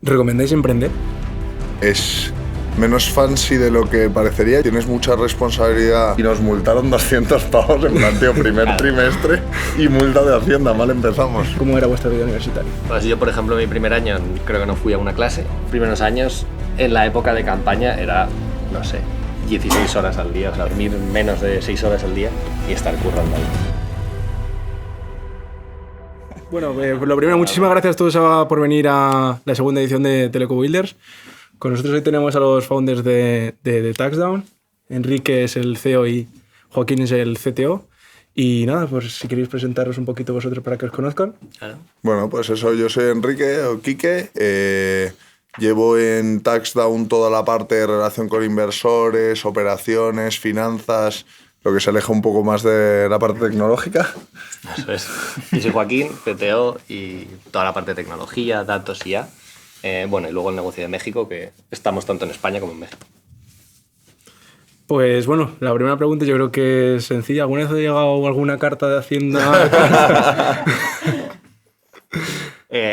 ¿Recomendáis emprender? Es menos fancy de lo que parecería. Tienes mucha responsabilidad y nos multaron 200 pavos en plan, tío, primer trimestre y multa de Hacienda, mal empezamos. ¿Cómo era vuestra vida universitaria? Pues yo, por ejemplo, mi primer año creo que no fui a una clase. Primeros años, en la época de campaña, era, no sé, 16 horas al día, o sea, dormir menos de 6 horas al día y estar currando ahí. Bueno, lo primero, muchísimas gracias a todos por venir a la segunda edición de Teleco Builders. Con nosotros hoy tenemos a los founders de Touchdown. Enrique es el CEO y Joaquín es el CTO. Y nada, pues si queréis presentaros un poquito vosotros para que os conozcan. Claro. Bueno, pues eso, yo soy Enrique o Quique. Llevo en Touchdown toda la parte de relación con inversores, operaciones, finanzas, lo que se aleja un poco más de la parte tecnológica. Eso es. Yo soy Joaquín, CTO, y toda la parte de tecnología, datos y IA. Bueno, y luego el negocio de México, que estamos tanto en España como en México. Pues bueno, la primera pregunta yo creo que es sencilla. ¿Alguna vez ha llegado alguna carta de Hacienda?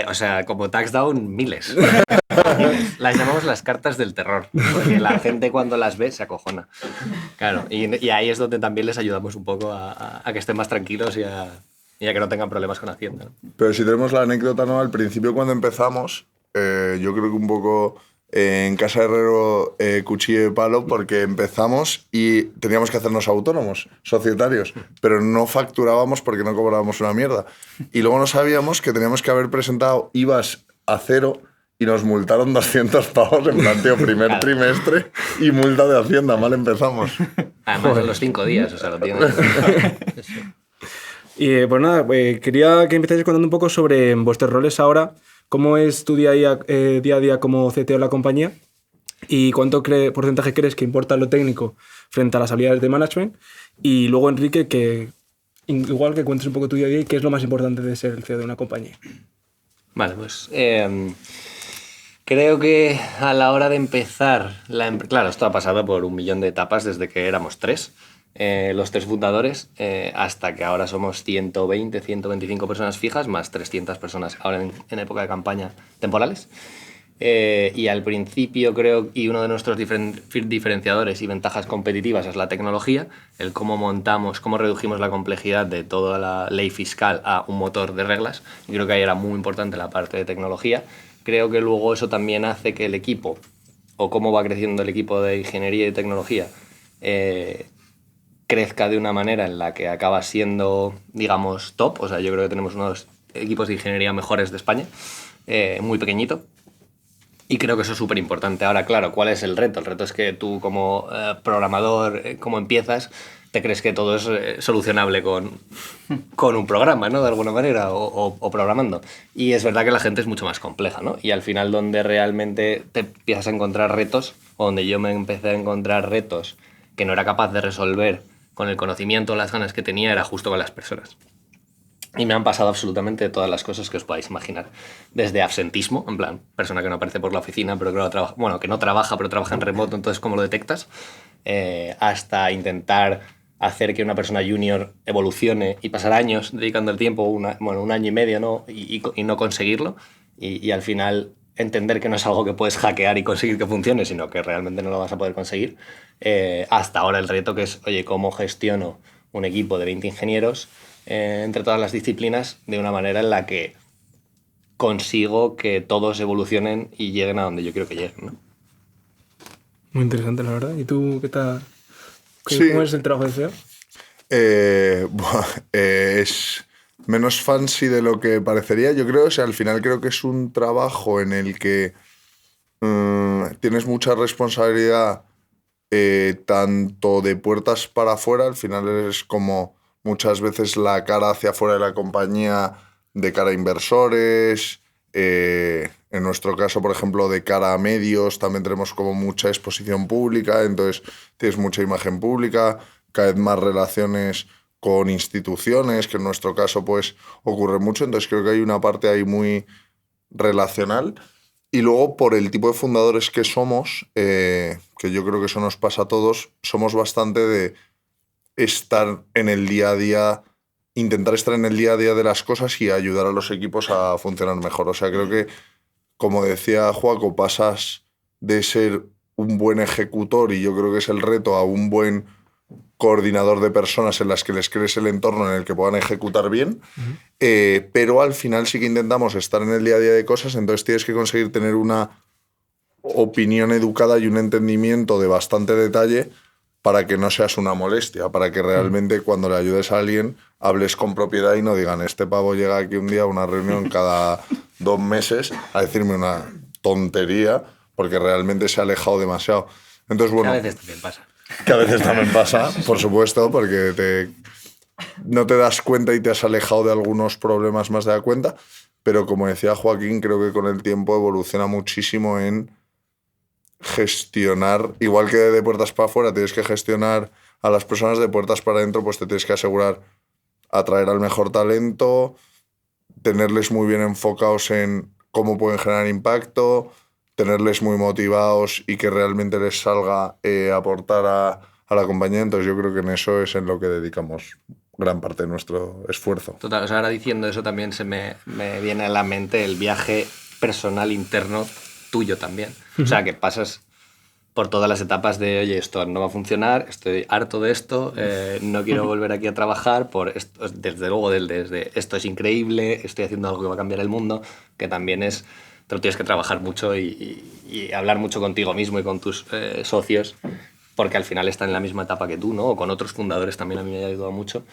O sea, como Touchdown, miles. Las llamamos las cartas del terror, porque la gente cuando las ve se acojona. Claro, y ahí es donde también les ayudamos un poco a que estén más tranquilos y a que no tengan problemas con Hacienda, ¿no? Pero si tenemos la anécdota, ¿no? Al principio cuando empezamos, yo creo que un poco en Casa Herrero cuchillo de palo, porque empezamos y teníamos que hacernos autónomos, societarios, pero no facturábamos porque no cobrábamos una mierda. Y luego no sabíamos que teníamos que haber presentado IVAs a cero y nos multaron 200 pavos en plan, tío, primer trimestre y multa de Hacienda, mal empezamos. Además en los 5 días, o sea, lo tienes. Y pues nada, quería que empecéis contando un poco sobre vuestros roles ahora. ¿Cómo es tu día a día como CTO de la compañía? ¿Y cuánto porcentaje crees que importa lo técnico frente a las habilidades de management? Y luego, Enrique, que igual que cuentes un poco tu día a día y qué es lo más importante de ser el CEO de una compañía. Vale, pues creo que a la hora de empezar, claro, esto ha pasado por 1 millón de etapas desde que éramos 3. Los 3 fundadores, hasta que ahora somos 120, 125 personas fijas, más 300 personas ahora en época de campaña temporales. Y al principio creo, y uno de nuestros diferenciadores y ventajas competitivas es la tecnología, el cómo montamos, cómo redujimos la complejidad de toda la ley fiscal a un motor de reglas. Yo creo que ahí era muy importante la parte de tecnología. Creo que luego eso también hace que el equipo, o cómo va creciendo el equipo de ingeniería y tecnología, crezca de una manera en la que acaba siendo, digamos, top. O sea, yo creo que tenemos uno de los equipos de ingeniería mejores de España, muy pequeñito. Y creo que eso es súper importante. Ahora, claro, ¿cuál es el reto? El reto es que tú como programador, como empiezas, te crees que todo es solucionable con un programa, ¿no? De alguna manera, o programando. Y es verdad que la gente es mucho más compleja, ¿no? Y al final donde realmente te empiezas a encontrar retos, o donde yo me empecé a encontrar retos que no era capaz de resolver con el conocimiento, las ganas que tenía, era justo con las personas. Y me han pasado absolutamente todas las cosas que os podáis imaginar. Desde absentismo, en plan, persona que no aparece por la oficina, pero que no trabaja, pero trabaja en remoto, entonces ¿cómo lo detectas? Hasta intentar hacer que una persona junior evolucione y pasar años dedicando el tiempo, 1 año y medio, ¿no? y no conseguirlo. Y al final entender que no es algo que puedes hackear y conseguir que funcione, sino que realmente no lo vas a poder conseguir. Hasta ahora el reto que es, oye, ¿cómo gestiono un equipo de 20 ingenieros entre todas las disciplinas de una manera en la que consigo que todos evolucionen y lleguen a donde yo quiero que lleguen, ¿no? Muy interesante, la verdad. ¿Y tú qué tal? Sí. ¿Cómo es el trabajo de CEO? Es menos fancy de lo que parecería, yo creo. O sea, al final creo que es un trabajo en el que tienes mucha responsabilidad, tanto de puertas para afuera. Al final eres como muchas veces la cara hacia afuera de la compañía, de cara a inversores. En nuestro caso, por ejemplo, de cara a medios, también tenemos como mucha exposición pública, entonces tienes mucha imagen pública, cada vez más relaciones con instituciones, que en nuestro caso pues ocurre mucho, entonces creo que hay una parte ahí muy relacional. Y luego, por el tipo de fundadores que somos, que yo creo que eso nos pasa a todos, somos bastante de estar en el día a día, intentar estar en el día a día de las cosas y ayudar a los equipos a funcionar mejor. O sea, creo que como decía Joaco, pasas de ser un buen ejecutor, y yo creo que es el reto, a un buen coordinador de personas en las que les crees el entorno en el que puedan ejecutar bien, pero al final sí que intentamos estar en el día a día de cosas, entonces tienes que conseguir tener una opinión educada y un entendimiento de bastante detalle para que no seas una molestia, para que realmente cuando le ayudes a alguien hables con propiedad y no digan, este pavo llega aquí un día a una reunión cada 2 meses a decirme una tontería porque realmente se ha alejado demasiado. Entonces, bueno, Que a veces también pasa. Que a veces también pasa, por supuesto, porque no te das cuenta y te has alejado de algunos problemas más de la cuenta, pero como decía Joaquín, creo que con el tiempo evoluciona muchísimo en gestionar, igual que de puertas para afuera tienes que gestionar a las personas, de puertas para adentro pues te tienes que asegurar atraer al mejor talento, tenerles muy bien enfocados en cómo pueden generar impacto, tenerles muy motivados y que realmente les salga aportar a la compañía. Entonces yo creo que en eso es en lo que dedicamos gran parte de nuestro esfuerzo. Total, o sea, ahora diciendo eso también me viene a la mente el viaje personal interno tuyo también. O sea, que pasas por todas las etapas de, oye, esto no va a funcionar, estoy harto de esto, no quiero volver aquí a trabajar, por esto, desde luego desde esto es increíble, estoy haciendo algo que va a cambiar el mundo, que también es, te lo tienes que trabajar mucho y hablar mucho contigo mismo y con tus socios, porque al final están en la misma etapa que tú, ¿no? O con otros fundadores también a mí me ha ayudado mucho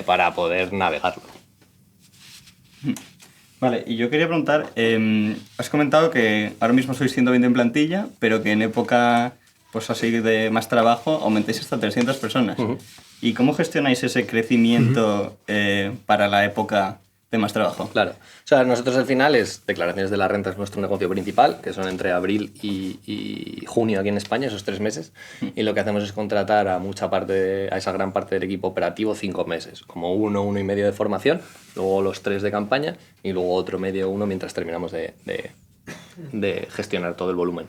para poder navegarlo. Vale, y yo quería preguntar, has comentado que ahora mismo sois 120 en plantilla, pero que en época pues así de más trabajo aumentáis hasta 300 personas. Uh-huh. ¿Y cómo gestionáis ese crecimiento para la época de más trabajo? Claro. O sea, nosotros al final declaraciones de la renta es nuestro negocio principal, que son entre abril y junio aquí en España, esos 3 meses. Y lo que hacemos es contratar a esa gran parte del equipo operativo 5 meses, como 1 y medio de formación, luego los 3 de campaña y luego otro medio 1 mientras terminamos de gestionar todo el volumen.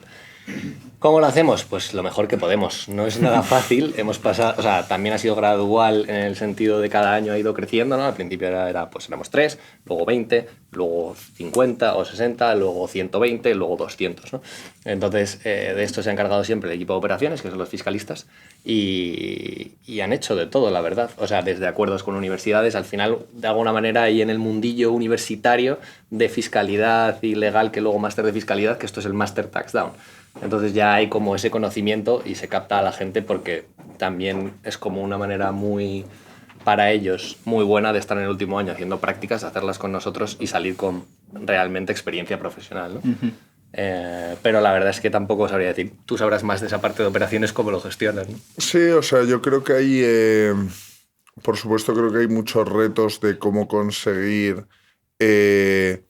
¿Cómo lo hacemos? Pues lo mejor que podemos. No es nada fácil. Hemos pasado, o sea, también ha sido gradual en el sentido de cada año ha ido creciendo, ¿no? Al principio pues éramos 3, luego 20, luego 50 o 60, luego 120, luego 200, ¿no? Entonces, de esto se ha encargado siempre el equipo de operaciones, que son los fiscalistas, y han hecho de todo, la verdad. O sea, desde acuerdos con universidades, al final, de alguna manera, ahí en el mundillo universitario de fiscalidad y legal, que luego máster de fiscalidad, que esto es el Master Tax Down. Entonces ya hay como ese conocimiento y se capta a la gente porque también es como una manera muy, para ellos, muy buena de estar en el último año haciendo prácticas, hacerlas con nosotros y salir con realmente experiencia profesional, ¿no? Uh-huh. Pero la verdad es que tampoco sabría decir. Tú sabrás más de esa parte de operaciones, cómo lo gestionas, ¿no? Sí, o sea, yo creo que hay, por supuesto, creo que hay muchos retos de cómo conseguir que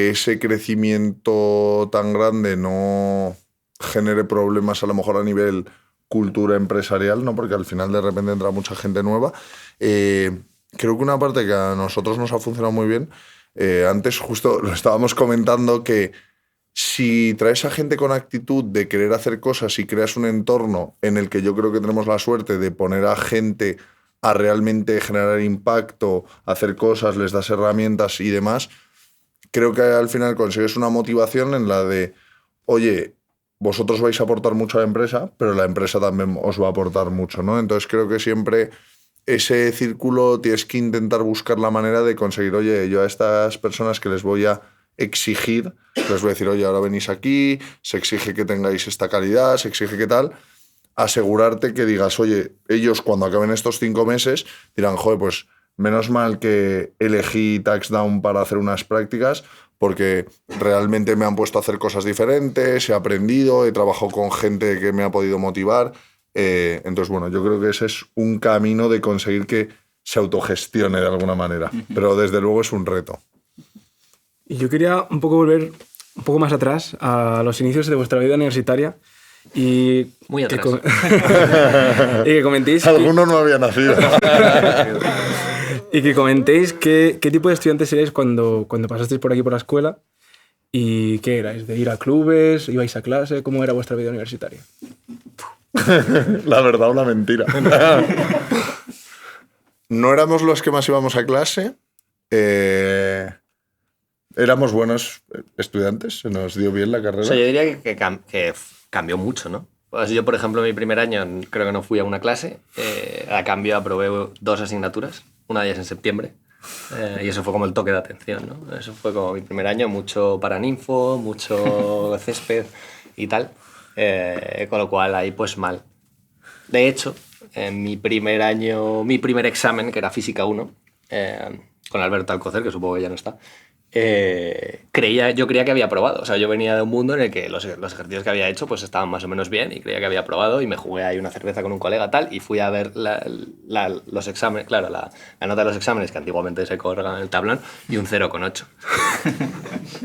ese crecimiento tan grande no genere problemas a lo mejor a nivel cultura empresarial, ¿no? Porque al final de repente entra mucha gente nueva. Creo que una parte que a nosotros nos ha funcionado muy bien, antes justo lo estábamos comentando, que si traes a gente con actitud de querer hacer cosas y creas un entorno en el que yo creo que tenemos la suerte de poner a gente a realmente generar impacto, hacer cosas, les das herramientas y demás, creo que al final consigues una motivación en la de, oye, vosotros vais a aportar mucho a la empresa, pero la empresa también os va a aportar mucho, ¿no? Entonces creo que siempre ese círculo tienes que intentar buscar la manera de conseguir, oye, yo a estas personas que les voy a exigir, les voy a decir, oye, ahora venís aquí, se exige que tengáis esta calidad, se exige que tal, asegurarte que digas, oye, ellos cuando acaben estos 5 meses dirán, joder, pues menos mal que elegí TaxDown para hacer unas prácticas porque realmente me han puesto a hacer cosas diferentes, he aprendido, he trabajado con gente que me ha podido motivar. Entonces, bueno, yo creo que ese es un camino de conseguir que se autogestione de alguna manera. Pero desde luego es un reto. Y yo quería un poco volver un poco más atrás a los inicios de vuestra vida universitaria. Y muy atrás. Y que comentéis... Algunos no habían nacido. Y que comentéis qué tipo de estudiantes erais cuando pasasteis por aquí por la escuela y qué erais, de ir a clubes, ibais a clase, cómo era vuestra vida universitaria. La verdad, una mentira. No éramos los que más íbamos a clase. ¿Éramos buenos estudiantes? ¿Se nos dio bien la O carrera? sea, yo diría que cambió mucho, ¿no? Pues yo, por ejemplo, mi primer año creo que no fui a una clase. A cambio aprobé 2 asignaturas, una de ellas en septiembre. Y eso fue como el toque de atención, ¿no? Eso fue como mi primer año, mucho paraninfo, mucho césped y tal. Con lo cual ahí pues mal. De hecho, en mi primer año, mi primer examen, que era Física 1, con Alberto Alcocer, que supongo que ya no está, yo creía que había aprobado. O sea, yo venía de un mundo en el que los ejercicios que había hecho pues estaban más o menos bien y creía que había aprobado y me jugué ahí una cerveza con un colega tal y fui a ver los exámenes, claro, la nota de los exámenes que antiguamente se colgaba en el tablón y un 0,8.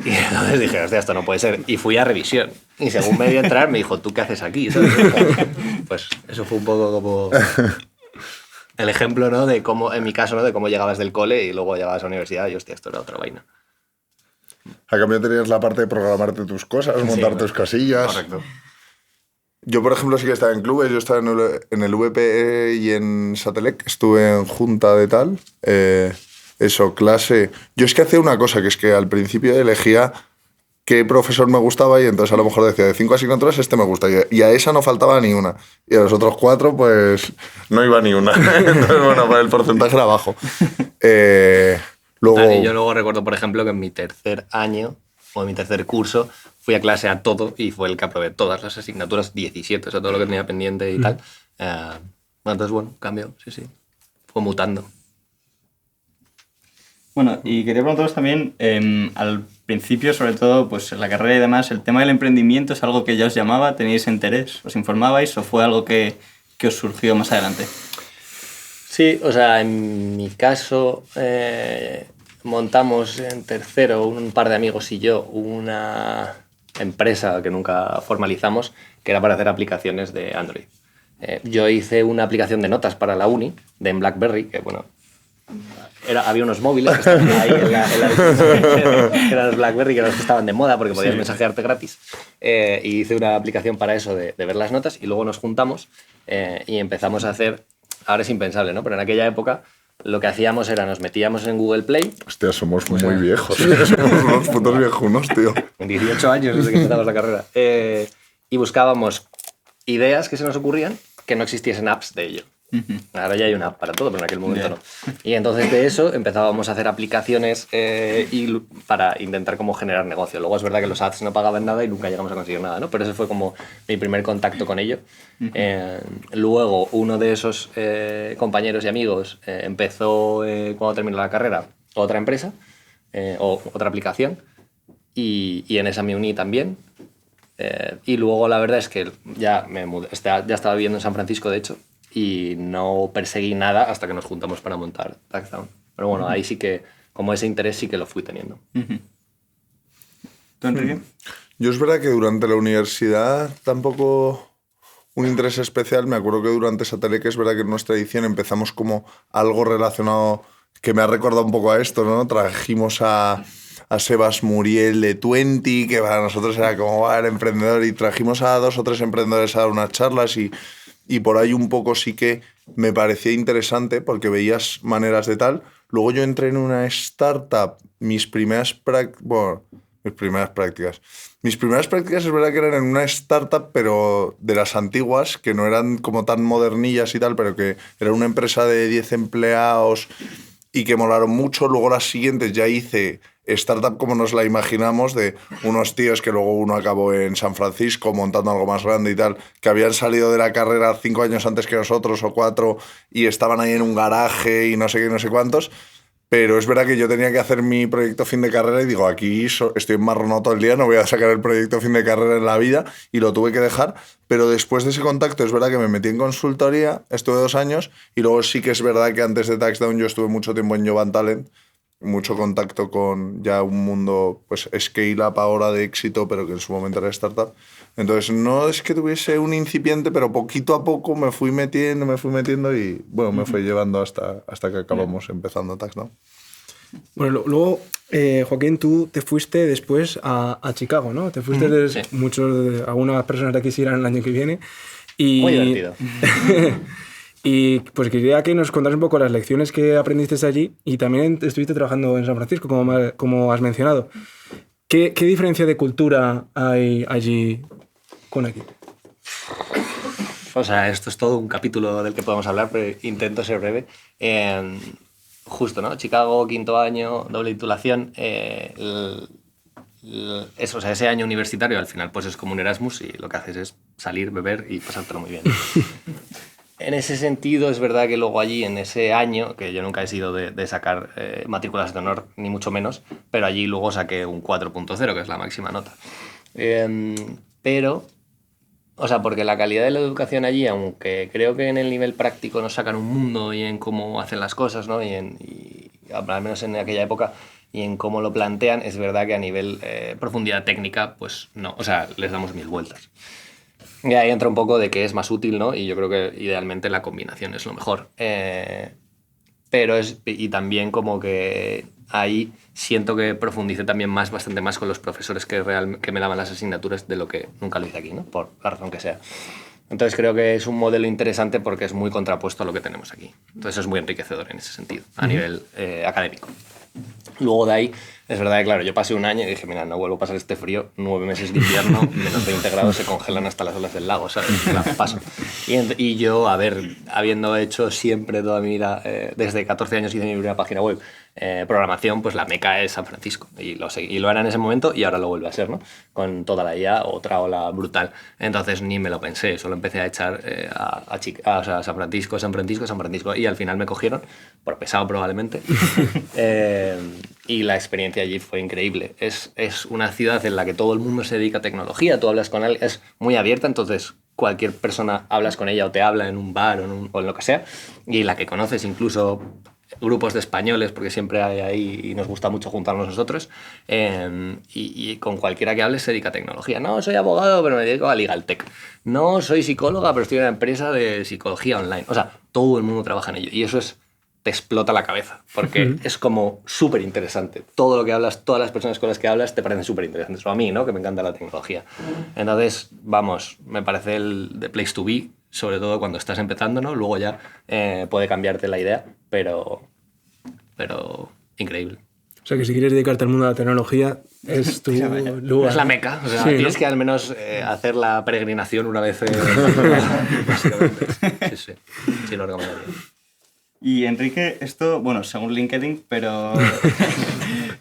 Y entonces dije, hostia, esto no puede ser. Y fui a revisión. Y según me dio a entrar me dijo, ¿tú qué haces aquí? ¿Sabes? Pues eso fue un poco como el ejemplo, ¿no? De cómo, en mi caso, ¿no? De cómo llegabas del cole y luego llegabas a la universidad y hostia, esto era otra vaina. A cambio tenías la parte de programarte tus cosas, montar tus casillas. Correcto. Yo, por ejemplo, sí que estaba en clubes. Yo estaba en el VPE y en Satelec. Estuve en junta de tal. Eso, clase. Yo es que hacía una cosa, que es que al principio elegía qué profesor me gustaba y entonces a lo mejor decía, de 5 asignaturas este me gusta. Y a esa no faltaba ni una. Y a los otros 4, pues, no iba ni una. Entonces, bueno, el porcentaje era bajo. Luego... Y yo luego recuerdo, por ejemplo, que en mi tercer año o en mi tercer curso fui a clase a todo y fue el que aprobé todas las asignaturas, 17, o sea, todo lo que tenía pendiente y tal. Entonces, bueno, cambió, sí. Fue mutando. Bueno, y quería preguntaros también, al principio, sobre todo, pues en la carrera y demás, ¿el tema del emprendimiento es algo que ya os llamaba? ¿Teníais interés? ¿Os informabais? ¿O fue algo que os surgió más adelante? Sí, o sea, en mi caso montamos en tercero, un par de amigos y yo, una empresa que nunca formalizamos, que era para hacer aplicaciones de Android. Yo hice una aplicación de notas para la uni, en BlackBerry, que bueno, había unos móviles que estaban ahí en la que eran los BlackBerry, que eran los que estaban de moda porque podías mensajearte gratis. Y hice una aplicación para eso, de ver las notas, y luego nos juntamos y empezamos a hacer... Ahora es impensable, ¿no? Pero en aquella época lo que hacíamos era nos metíamos en Google Play. Hostia, somos muy viejos. Somos unos putos viejunos, tío. 18 años desde que empezamos la carrera. Y buscábamos ideas que se nos ocurrían que no existiesen apps de ello. Ahora ya hay una app para todo, pero en aquel momento no. Y entonces de eso empezábamos a hacer aplicaciones para intentar como generar negocio. Luego es verdad que los ads no pagaban nada y nunca llegamos a conseguir nada, ¿no? Pero ese fue como mi primer contacto con ello. Luego uno de esos compañeros y amigos empezó, cuando terminó la carrera, otra empresa o otra aplicación y en esa me uní también. Y luego la verdad es que ya me mudé, ya estaba viviendo en San Francisco, de hecho, y no perseguí nada hasta que nos juntamos para montar Taxdown. Pero bueno, ahí sí que, como ese interés sí que lo fui teniendo. ¿Tú, Enrique? Yo es verdad que durante la universidad tampoco un interés especial. Me acuerdo que durante Satelec es verdad que en nuestra edición empezamos como algo relacionado, que me ha recordado un poco a esto, ¿no? Trajimos a Sebas Muriel de 20, que para nosotros era como el emprendedor, y trajimos a 2 o 3 emprendedores a dar unas charlas y por ahí un poco sí que me parecía interesante porque veías maneras de tal. Luego yo entré en una startup, mis primeras prácticas es verdad que eran en una startup, pero de las antiguas, que no eran como tan modernillas y tal, pero que era una empresa de 10 empleados y que molaron mucho. Luego las siguientes ya hice startup como nos la imaginamos, de unos tíos que luego uno acabó en San Francisco montando algo más grande y tal, que habían salido de la carrera 5 años antes que nosotros o 4 y estaban ahí en un garaje y no sé qué, no sé cuántos. Pero es verdad que yo tenía que hacer mi proyecto fin de carrera y digo, aquí estoy enmarronado todo el día, no voy a sacar el proyecto fin de carrera en la vida, y lo tuve que dejar. Pero después de ese contacto es verdad que me metí en consultoría, estuve 2 años, y luego sí que es verdad que antes de Taxdown yo estuve mucho tiempo en Jovan Talent, mucho contacto con ya un mundo, pues, scale-up ahora de éxito, pero que en su momento era startup. Entonces no es que tuviese un incipiente, pero poquito a poco me fui metiendo y bueno, me fue llevando hasta que acabamos empezando Taxdown. Bueno, luego, Joaquín, tú te fuiste después a Chicago, ¿no? Te fuiste algunas personas de aquí se irán el año que viene. Muy divertido. Y pues quería que nos contaras un poco las lecciones que aprendiste allí y también estuviste trabajando en San Francisco, como has mencionado. ¿Qué diferencia de cultura hay allí con aquí? O sea, esto es todo un capítulo del que podemos hablar, pero intento ser breve. Justo, ¿no? Chicago, 5º año, doble titulación. Eso, o sea, ese año universitario al final pues es como un Erasmus y lo que haces es salir, beber y pasártelo muy bien. En ese sentido es verdad que luego allí en ese año, que yo nunca he sido de sacar matrículas de honor, ni mucho menos, pero allí luego saqué un 4.0, que es la máxima nota. Pero, o sea, porque la calidad de la educación allí, aunque creo que en el nivel práctico nos sacan un mundo y en cómo hacen las cosas, ¿no? y al menos en aquella época, y en cómo lo plantean, es verdad que a nivel profundidad técnica, pues no, o sea, les damos 1000 vueltas. Y ahí entra un poco de qué es más útil, ¿no? Y yo creo que idealmente la combinación es lo mejor. Pero y también como que ahí siento que profundicé también bastante más con los profesores que me daban las asignaturas de lo que nunca lo hice aquí, ¿no? Por la razón que sea. Entonces creo que es un modelo interesante porque es muy contrapuesto a lo que tenemos aquí. Entonces es muy enriquecedor en ese sentido, a nivel académico. Luego de ahí, es verdad que claro, yo pasé un año y dije, mira, no vuelvo a pasar este frío, 9 meses de invierno, menos 20 grados, se congelan hasta las olas del lago, ¿sabes? Claro, paso. Y yo, habiendo hecho siempre toda mi vida, desde 14 años hice mi primera página web, programación, pues la meca es San Francisco. Y lo era en ese momento y ahora lo vuelve a ser, ¿no? Con toda la IA, otra ola brutal. Entonces ni me lo pensé, solo empecé a echar o sea, San Francisco, y al final me cogieron, por pesado probablemente. Y la experiencia allí fue increíble. Es una ciudad en la que todo el mundo se dedica a tecnología, tú hablas con alguien, es muy abierta, entonces cualquier persona hablas con ella o te habla en un bar o en lo que sea, y la que conoces incluso grupos de españoles, porque siempre hay ahí y nos gusta mucho juntarnos nosotros, y con cualquiera que hables se dedica a tecnología. No, soy abogado, pero me dedico a Legal Tech. No, soy psicóloga, pero estoy en una empresa de psicología online. O sea, todo el mundo trabaja en ello, y eso te explota la cabeza, porque es como súper interesante. Todo lo que hablas, todas las personas con las que hablas te parecen súper interesantes. O a mí, ¿no? Que me encanta la tecnología. Entonces, vamos, me parece the place to be, sobre todo cuando estás empezando, ¿no? Luego ya puede cambiarte la idea, pero increíble. O sea, que si quieres dedicarte al mundo de la tecnología, es tu lugar. Es la meca. O sea, sí, tienes, ¿no?, que al menos hacer la peregrinación una vez. Básicamente. Sí. Sí, lo recomendaría. Y Enrique, esto, bueno, según LinkedIn, pero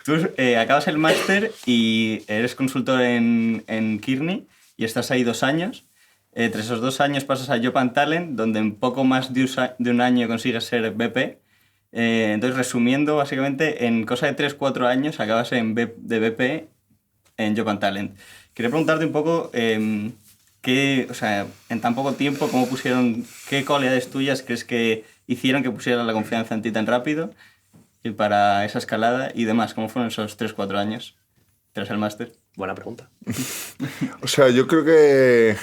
tú acabas el máster y eres consultor en Kearney y estás ahí 2 años. Tras esos 2 años pasas a Job and Talent, donde en poco más de un año consigues ser VP. Entonces, resumiendo, básicamente, en cosa de 3-4 años acabas de VP en Job and Talent. Quería preguntarte un poco, o sea, en tan poco tiempo, qué cualidades tuyas crees que hicieron que pusieran la confianza en ti tan rápido y para esa escalada y demás. ¿Cómo fueron esos 3-4 años tras el máster? Buena pregunta. O sea, yo creo que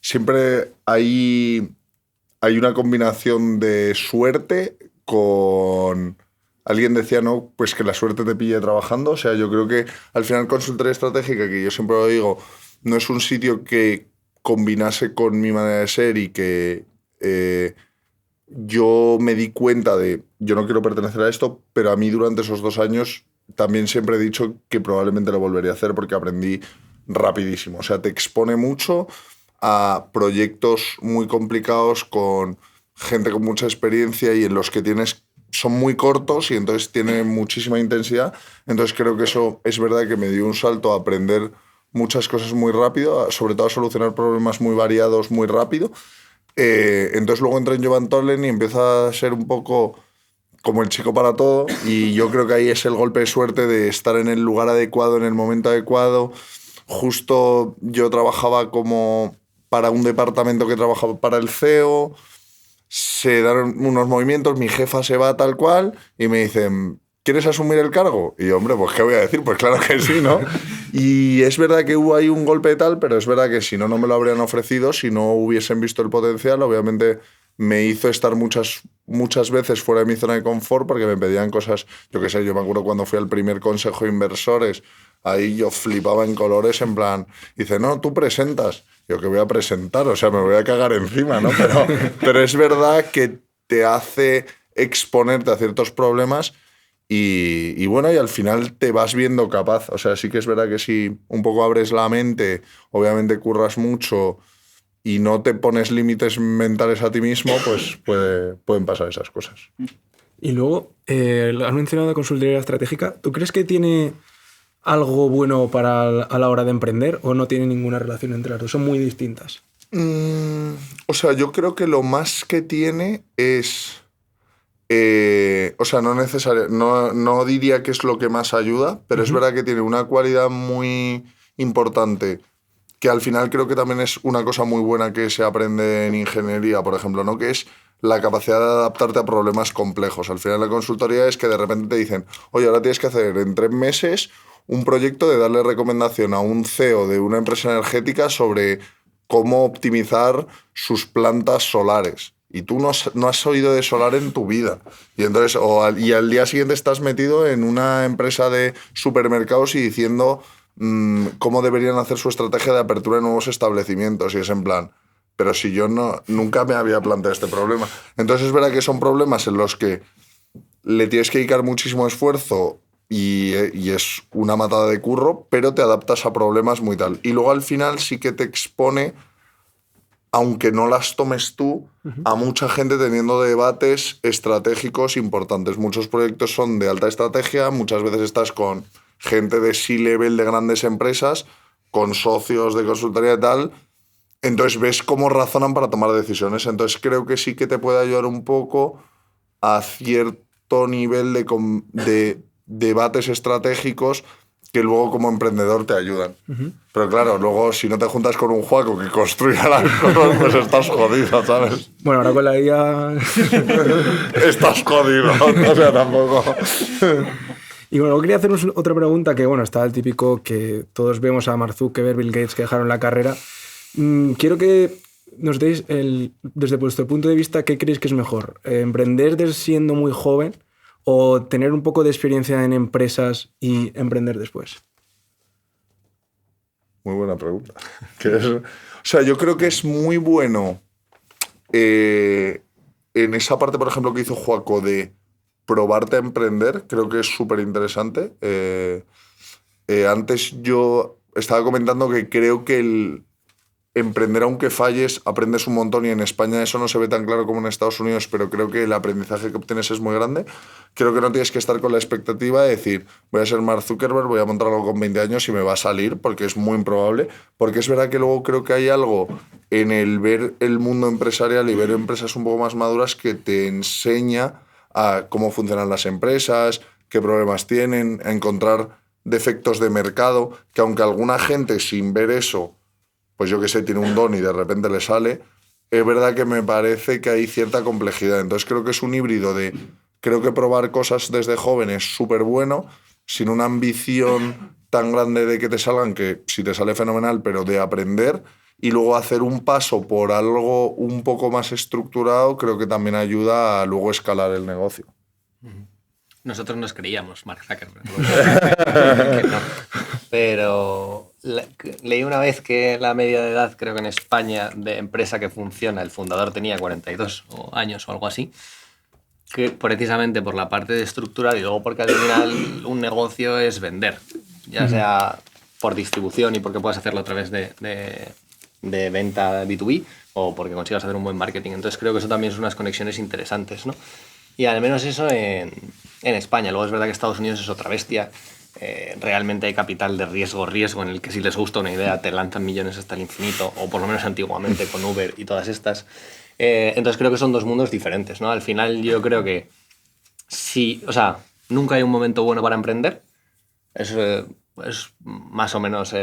siempre hay una combinación de suerte con... Alguien decía, ¿no?, pues que la suerte te pille trabajando. O sea, yo creo que al final consultoría estratégica, que yo siempre lo digo, no es un sitio que combinase con mi manera de ser y que yo me di cuenta de, yo no quiero pertenecer a esto, pero a mí durante esos 2 años también siempre he dicho que probablemente lo volvería a hacer porque aprendí rapidísimo. O sea, te expone mucho a proyectos muy complicados con gente con mucha experiencia y en los que son muy cortos y entonces tienen muchísima intensidad. Entonces creo que eso es verdad que me dio un salto a aprender muchas cosas muy rápido, sobre todo a solucionar problemas muy variados muy rápido. Entonces luego entré en Job and Talent y empieza a ser un poco como el chico para todo, y yo creo que ahí es el golpe de suerte de estar en el lugar adecuado, en el momento adecuado. Justo yo trabajaba como para un departamento que trabajaba para el CEO, se dan unos movimientos, mi jefa se va tal cual y me dicen, ¿quieres asumir el cargo? Y yo, hombre, pues ¿qué voy a decir? Pues claro que sí, ¿no? Y es verdad que hubo ahí un golpe tal, pero es verdad que si no, no me lo habrían ofrecido, si no hubiesen visto el potencial. Obviamente me hizo estar muchas veces fuera de mi zona de confort porque me pedían cosas, yo qué sé, yo me acuerdo cuando fui al primer consejo de inversores, ahí yo flipaba en colores, en plan, dice, no, tú presentas. Yo que voy a presentar, o sea, me voy a cagar encima, ¿no? Pero es verdad que te hace exponerte a ciertos problemas y bueno, y al final te vas viendo capaz. O sea, sí que es verdad que si un poco abres la mente, obviamente curras mucho y no te pones límites mentales a ti mismo, pues pueden pasar esas cosas. Y luego, has mencionado consultoría estratégica. ¿Tú crees que tiene algo bueno a la hora de emprender o no tiene ninguna relación entre las dos? Son muy distintas. O sea, yo creo que lo más que tiene es... o sea, no diría que es lo que más ayuda, pero es verdad que tiene una cualidad muy importante que al final creo que también es una cosa muy buena que se aprende en ingeniería, por ejemplo, ¿no? Que es la capacidad de adaptarte a problemas complejos. Al final la consultoría es que de repente te dicen, oye, ahora tienes que hacer en 3 meses un proyecto de darle recomendación a un CEO de una empresa energética sobre cómo optimizar sus plantas solares. Y tú no has oído de solar en tu vida. Y entonces, y al día siguiente estás metido en una empresa de supermercados y diciendo cómo deberían hacer su estrategia de apertura de nuevos establecimientos. Y es en plan, pero si yo nunca me había planteado este problema. Entonces es verdad que son problemas en los que le tienes que dedicar muchísimo esfuerzo y es una matada de curro, pero te adaptas a problemas muy tal. Y luego al final sí que te expone, aunque no las tomes tú, a mucha gente teniendo debates estratégicos importantes. Muchos proyectos son de alta estrategia, muchas veces estás con gente de C-level de grandes empresas, con socios de consultoría y tal. Entonces ves cómo razonan para tomar decisiones. Entonces creo que sí que te puede ayudar un poco a cierto nivel de debates estratégicos que luego como emprendedor te ayudan. Pero claro, luego si no te juntas con un Juaco que construya las cosas, pues estás jodido, ¿sabes? Bueno, ahora con la IA... Estás jodido, o sea, tampoco... Y bueno, quería haceros otra pregunta que, bueno, está el típico que todos vemos a Mark Zuckerberg, Bill Gates que dejaron la carrera. Quiero que nos deis, desde vuestro punto de vista, ¿qué creéis que es mejor? ¿Emprender siendo muy joven o tener un poco de experiencia en empresas y emprender después? Muy buena pregunta. O sea, yo creo que es muy bueno en esa parte, por ejemplo, que hizo Joaco de probarte a emprender, creo que es súper interesante. Antes yo estaba comentando que creo que el emprender aunque falles, aprendes un montón y en España eso no se ve tan claro como en Estados Unidos, pero creo que el aprendizaje que obtienes es muy grande. Creo que no tienes que estar con la expectativa de decir, voy a ser Mark Zuckerberg, voy a montar algo con 20 años y me va a salir, porque es muy improbable. Porque es verdad que luego creo que hay algo en el ver el mundo empresarial y ver empresas un poco más maduras que te enseña a cómo funcionan las empresas, qué problemas tienen, a encontrar defectos de mercado, que aunque alguna gente sin ver eso, pues yo que sé, tiene un don y de repente le sale, es verdad que me parece que hay cierta complejidad. Entonces creo que es un híbrido creo que probar cosas desde joven es súper bueno, sin una ambición tan grande de que te salgan, que si te sale fenomenal, pero de aprender, y luego hacer un paso por algo un poco más estructurado, creo que también ayuda a luego escalar el negocio. Nosotros nos creíamos Mark Zuckerberg. Que no. Pero leí una vez que la media de edad, creo que en España, de empresa que funciona, el fundador tenía 42 años o algo así, que precisamente por la parte de estructural y luego porque al final un negocio es vender, ya sea por distribución y porque puedas hacerlo a través de venta B2B o porque consigas hacer un buen marketing. Entonces creo que eso también son unas conexiones interesantes, ¿no? Y al menos eso en España. Luego es verdad que Estados Unidos es otra bestia. Realmente hay capital de riesgo en el que si les gusta una idea te lanzan millones hasta el infinito, o por lo menos antiguamente con Uber y todas estas. Entonces creo que son dos mundos diferentes, ¿no? Al final yo creo que sí, o sea, nunca hay un momento bueno para emprender. Es más o menos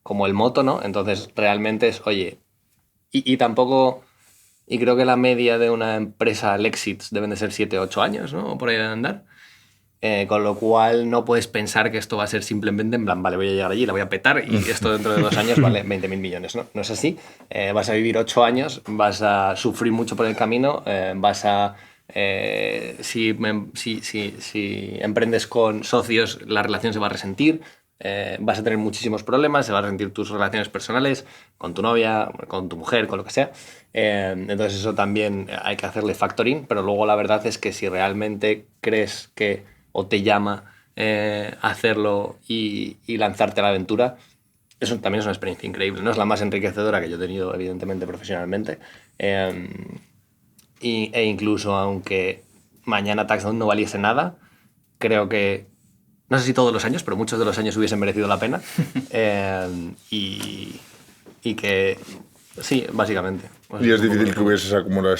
como el moto, ¿no? Entonces realmente es, oye, y tampoco... Y creo que la media de una empresa al exit deben de ser 7 o 8 años, ¿no? O por ahí de andar. Con lo cual no puedes pensar que esto va a ser simplemente en plan, vale, voy a llegar allí, la voy a petar y esto dentro de 2 años vale 20.000 millones. No, no es así. Vas a vivir 8 años, vas a sufrir mucho por el camino, vas a... si emprendes con socios, la relación se va a resentir, vas a tener muchísimos problemas, se van a resentir tus relaciones personales con tu novia, con tu mujer, con lo que sea. Entonces eso también hay que hacerle factoring, pero luego la verdad es que si realmente crees que o te llama hacerlo y lanzarte a la aventura, eso también es una experiencia increíble. No es la más enriquecedora que yo he tenido, evidentemente, profesionalmente. E incluso aunque mañana Touchdown no valiese nada, creo que, no sé si todos los años, pero muchos de los años hubiesen merecido la pena. Y que, sí, básicamente. Y es difícil que hubieses acumulado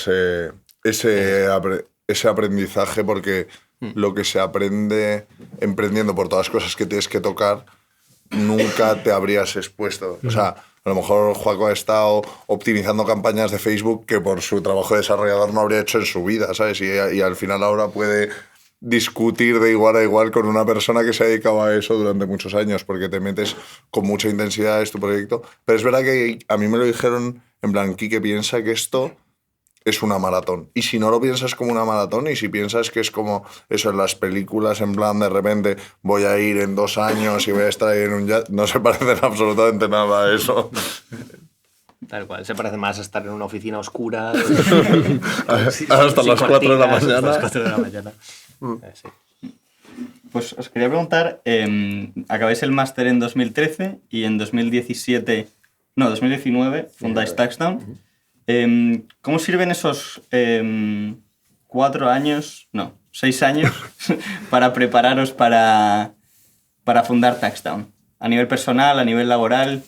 ese aprendizaje porque lo que se aprende emprendiendo por todas las cosas que tienes que tocar, nunca te habrías expuesto. O sea, a lo mejor Joaco ha estado optimizando campañas de Facebook que por su trabajo de desarrollador no habría hecho en su vida, ¿sabes? Y al final ahora puede discutir de igual a igual con una persona que se ha dedicado a eso durante muchos años, porque te metes con mucha intensidad en tu proyecto. Pero es verdad que a mí me lo dijeron, en plan, Quique, piensa que esto es una maratón. Y si no lo piensas como una maratón, y si piensas que es como eso en las películas, en plan, de repente voy a ir en 2 años y voy a estar ahí en un yate, no se parecen absolutamente nada a eso. Tal cual, se parece más a estar en una oficina oscura. Hasta las 4 de la mañana. Hasta las 4 de la mañana. Sí. Pues os quería preguntar, acabáis el máster en 2013 y en 2019 fundáis Touchdown. ¿Cómo sirven esos 6 años para prepararos para fundar Touchdown? A nivel personal, a nivel laboral,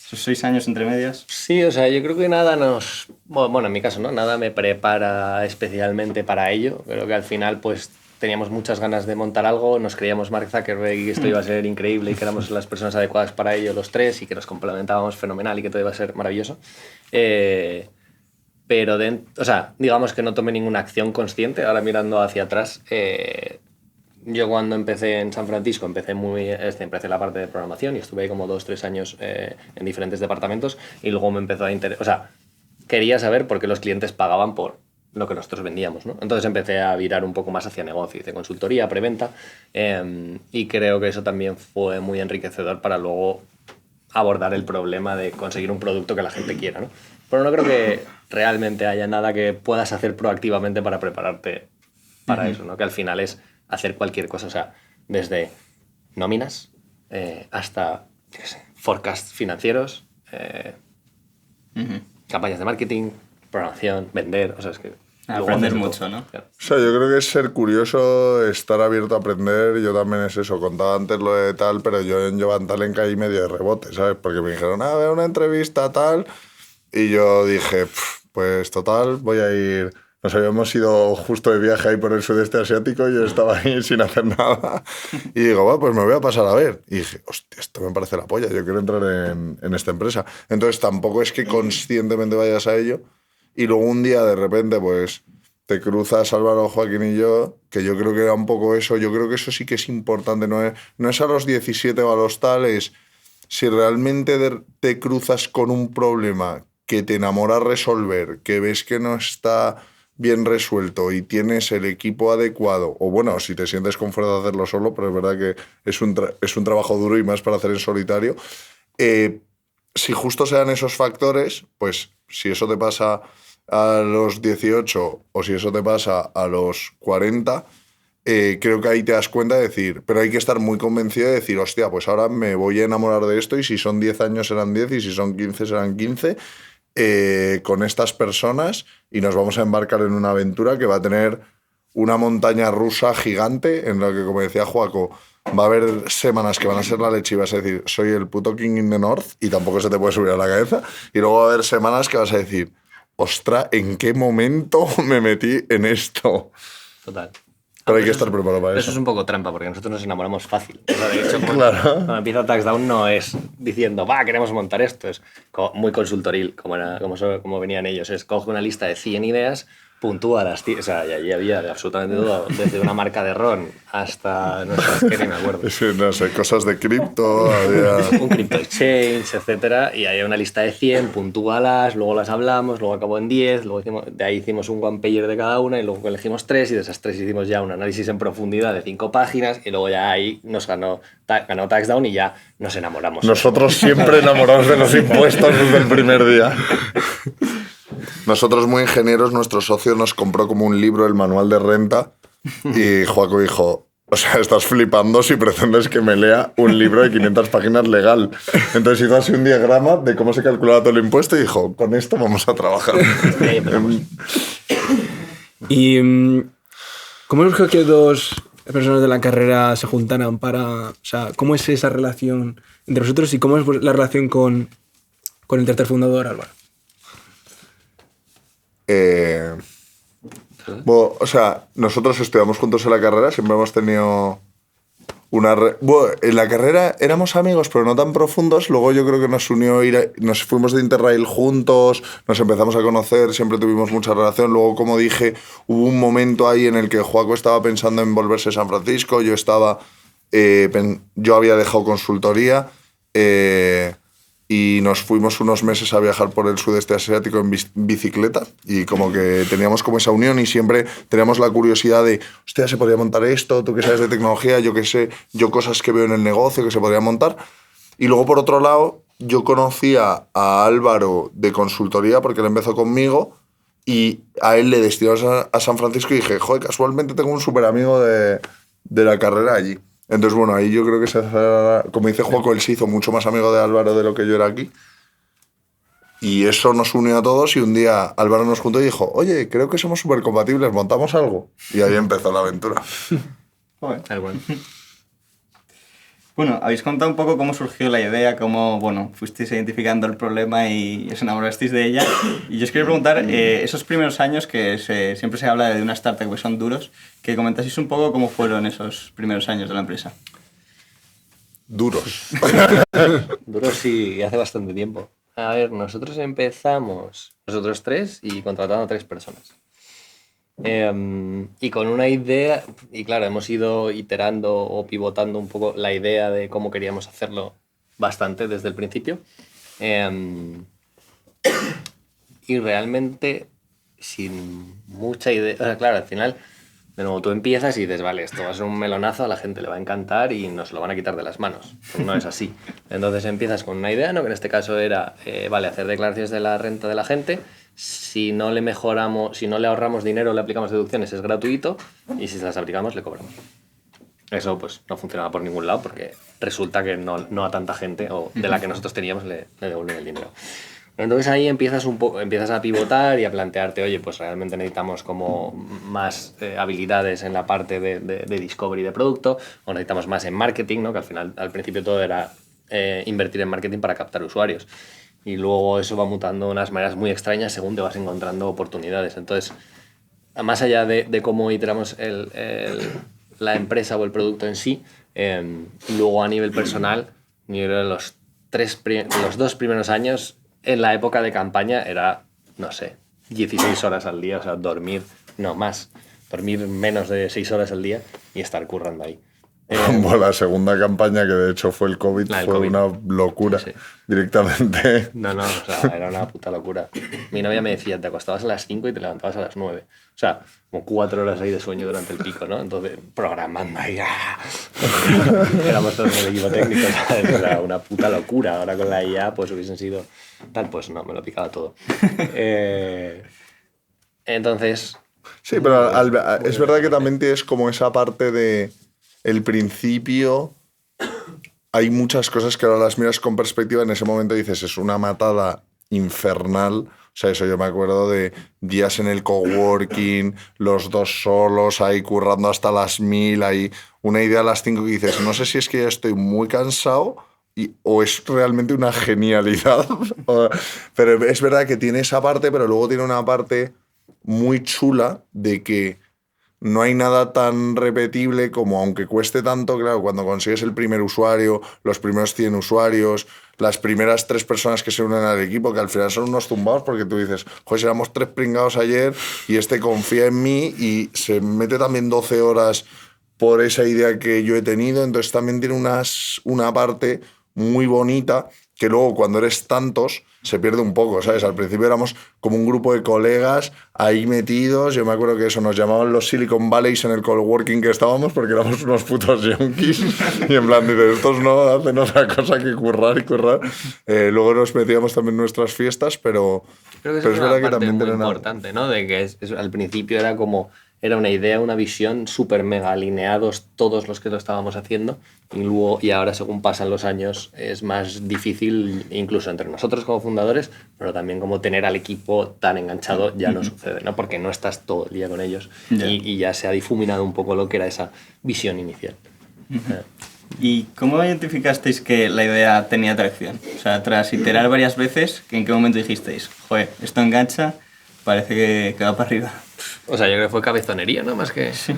esos 6 años entre medias. Sí, o sea, yo creo que nada nos... Bueno, en mi caso, ¿no? Nada me prepara especialmente para ello. Creo que al final, pues, teníamos muchas ganas de montar algo, nos creíamos Mark Zuckerberg y que esto iba a ser increíble y que éramos las personas adecuadas para ello los tres y que nos complementábamos fenomenal y que todo iba a ser maravilloso. Pero, o sea, digamos que no tomé ninguna acción consciente. Ahora mirando hacia atrás, yo cuando empecé en San Francisco empecé la parte de programación y estuve ahí como 2-3 años en diferentes departamentos y luego me empezó a interesar, o sea, quería saber por qué los clientes pagaban por lo que nosotros vendíamos, ¿no? Entonces empecé a virar un poco más hacia negocio, hice consultoría, preventa, y creo que eso también fue muy enriquecedor para luego abordar el problema de conseguir un producto que la gente quiera, ¿no? Pero no creo que realmente haya nada que puedas hacer proactivamente para prepararte para eso, ¿no? Que al final es hacer cualquier cosa, o sea, desde nóminas hasta, qué sé, forecasts financieros, campañas de marketing, programación, vender, o sea, es que... Aprender mucho, ¿no? Claro. O sea, yo creo que es ser curioso, estar abierto a aprender. Yo también es eso, contaba antes lo de tal, pero yo en Jovan Talent caí medio de rebote, ¿sabes? Porque me dijeron, ve una entrevista tal, y yo dije, pues total, voy a ir... Nos habíamos ido justo de viaje ahí por el sudeste asiático y yo estaba ahí sin hacer nada. Y digo, bueno, pues me voy a pasar a ver. Y dije, hostia, esto me parece la polla, yo quiero entrar en esta empresa. Entonces tampoco es que conscientemente vayas a ello. Y luego un día de repente, pues, te cruzas Álvaro, Joaquín y yo, que yo creo que era un poco eso. Yo creo que eso sí que es importante. No es a los 17 o a los tales. Si realmente te cruzas con un problema que te enamora resolver, que ves que no está bien resuelto y tienes el equipo adecuado, o bueno, si te sientes con fuerza de hacerlo solo, pero es verdad que es un trabajo duro y más para hacer en solitario. Si justo sean esos factores, pues si eso te pasa a los 18 o si eso te pasa a los 40, creo que ahí te das cuenta de decir, pero hay que estar muy convencido de decir, hostia, pues ahora me voy a enamorar de esto y si son 10 años serán 10 y si son 15 serán 15, con estas personas y nos vamos a embarcar en una aventura que va a tener una montaña rusa gigante en la que, como decía Joaco, va a haber semanas que van a ser la leche y vas a decir, soy el puto King in the North y tampoco se te puede subir a la cabeza. Y luego va a haber semanas que vas a decir, ostras, ¿en qué momento me metí en esto? Total. Pero hay que estar preparado para eso. Eso es un poco trampa, porque nosotros nos enamoramos fácil. O sea, de hecho, Claro. cuando empieza Touchdown no es diciendo, queremos montar esto. Es muy consultoril, como venían ellos. Es coge una lista de 100 ideas, Puntúalas, tío. O sea, y allí había de absolutamente todo, desde una marca de ron hasta, no sé, es que ni me acuerdo. Sí, no sé, cosas de cripto, había... Un crypto exchange, etcétera, y había una lista de 100, puntúalas, luego las hablamos, luego acabó en 10, luego de ahí hicimos un one pager de cada una y luego elegimos 3 y de esas 3 hicimos ya un análisis en profundidad de 5 páginas y luego ya ahí nos ganó Taxdown y ya nos enamoramos. Nosotros siempre enamorados de los impuestos desde el primer día. Nosotros muy ingenieros, nuestro socio nos compró como un libro, el manual de renta, y Joaco dijo, o sea, estás flipando si pretendes que me lea un libro de 500 páginas legal. Entonces hizo así un diagrama de cómo se calculaba todo el impuesto y dijo, con esto vamos a trabajar. Ahí empezamos. ¿Y cómo surgió que dos personas de la carrera se juntaran para... O sea, ¿cómo es esa relación entre vosotros y cómo es la relación con el tercer fundador, Álvaro? Bueno, o sea, nosotros estudiamos juntos en la carrera, siempre hemos tenido una... Bueno, en la carrera éramos amigos, pero no tan profundos. Luego yo creo que nos unió nos fuimos de Interrail juntos, nos empezamos a conocer, siempre tuvimos mucha relación. Luego, como dije, hubo un momento ahí en el que Joaco estaba pensando en volverse a San Francisco, yo había dejado consultoría, y nos fuimos unos meses a viajar por el sudeste asiático en bicicleta y como que teníamos como esa unión y siempre teníamos la curiosidad de, hostia, ¿se podría montar esto? Tú que sabes de tecnología, yo que sé, yo cosas que veo en el negocio que se podría montar. Y luego, por otro lado, yo conocía a Álvaro de consultoría porque él empezó conmigo y a él le destinamos a San Francisco y dije, joder, casualmente tengo un súper amigo de la carrera allí. Entonces, bueno, ahí yo creo que como dice Joaco, él se hizo mucho más amigo de Álvaro de lo que yo era aquí. Y eso nos unió a todos y un día Álvaro nos juntó y dijo, oye, creo que somos súper compatibles, ¿montamos algo? Y ahí empezó la aventura. Joder. Bueno. Bueno, habéis contado un poco cómo surgió la idea, cómo, bueno, fuisteis identificando el problema y os enamorasteis de ella. Y yo os quería preguntar, esos primeros años que siempre se habla de una startup que son duros, que comentaseis un poco cómo fueron esos primeros años de la empresa. Duros. Duro sí, hace bastante tiempo. A ver, nosotros empezamos, nosotros 3 y contratando a 3 personas. Y con una idea, y claro, hemos ido iterando o pivotando un poco la idea de cómo queríamos hacerlo bastante desde el principio. Y realmente sin mucha idea, o sea, claro, al final, de nuevo, tú empiezas y dices, vale, esto va a ser un melonazo, a la gente le va a encantar y nos lo van a quitar de las manos. Pues no es así. Entonces empiezas con una idea, ¿no? Que en este caso era, vale, hacer declaraciones de la renta de la gente. Si no le mejoramos, si no le ahorramos dinero, le aplicamos deducciones, es gratuito, y si se las aplicamos, le cobramos. Eso pues no funcionaba por ningún lado porque resulta que no a tanta gente o de la que nosotros teníamos le devuelven el dinero. Entonces ahí empiezas a pivotar y a plantearte, oye, pues realmente necesitamos como más habilidades en la parte de discovery de producto, o necesitamos más en marketing, ¿no? Que al final, al principio todo era invertir en marketing para captar usuarios. Y luego eso va mutando de unas maneras muy extrañas según te vas encontrando oportunidades. Entonces, más allá de cómo iteramos la empresa o el producto en sí, luego a nivel personal, yo creo que los 2 primeros años, en la época de campaña, era, no sé, 16 horas al día, o sea, dormir menos de 6 horas al día y estar currando ahí. Como la segunda campaña, que de hecho fue el COVID, fue una locura, sí. Directamente. No, o sea, era una puta locura. Mi novia me decía, te acostabas a las 5 y te levantabas a las 9. O sea, como 4 horas ahí de sueño durante el pico, ¿no? Entonces, programando ahí. Éramos todos en el equipo técnico, ¿sabes? O sea, una puta locura. Ahora con la IA, pues hubiesen sido tal, pues no, me lo picaba todo. Entonces... Sí, pero es verdad que también tienes como esa parte de... El principio, hay muchas cosas que ahora las miras con perspectiva, en ese momento dices, es una matada infernal. O sea, eso yo me acuerdo de días en el coworking, los 2 solos ahí currando hasta las 1000, ahí una idea a las 5 que dices, no sé si es que ya estoy muy cansado o es realmente una genialidad. Pero es verdad que tiene esa parte, pero luego tiene una parte muy chula de que no hay nada tan repetible como, aunque cueste tanto, claro, cuando consigues el primer usuario, los primeros 100 usuarios, las primeras 3 personas que se unen al equipo, que al final son unos zumbados porque tú dices, joder, si éramos 3 pringados ayer y este confía en mí y se mete también 12 horas por esa idea que yo he tenido, entonces también tiene una parte muy bonita que luego cuando eres tantos se pierde un poco, ¿sabes? Al principio éramos como un grupo de colegas ahí metidos, yo me acuerdo que eso nos llamaban los Silicon Valleys en el coworking que estábamos porque éramos unos putos yonkis y en plan, dices, estos no hacen otra cosa que currar y currar. Luego nos metíamos también en nuestras fiestas, pero Creo que pero eso es es verdad una que parte también muy tienen importante, ¿no? De que al principio era una idea, una visión súper mega alineados todos los que lo estábamos haciendo y ahora según pasan los años es más difícil incluso entre nosotros como fundadores, pero también como tener al equipo tan enganchado ya no sucede, ¿no? Porque no estás todo el día con ellos y ya se ha difuminado un poco lo que era esa visión inicial. ¿Y cómo identificasteis que la idea tenía atracción? O sea, tras iterar varias veces, ¿en qué momento dijisteis, joder, esto engancha, parece que va para arriba? O sea, yo creo que fue cabezonería, ¿no? Más que... Sí,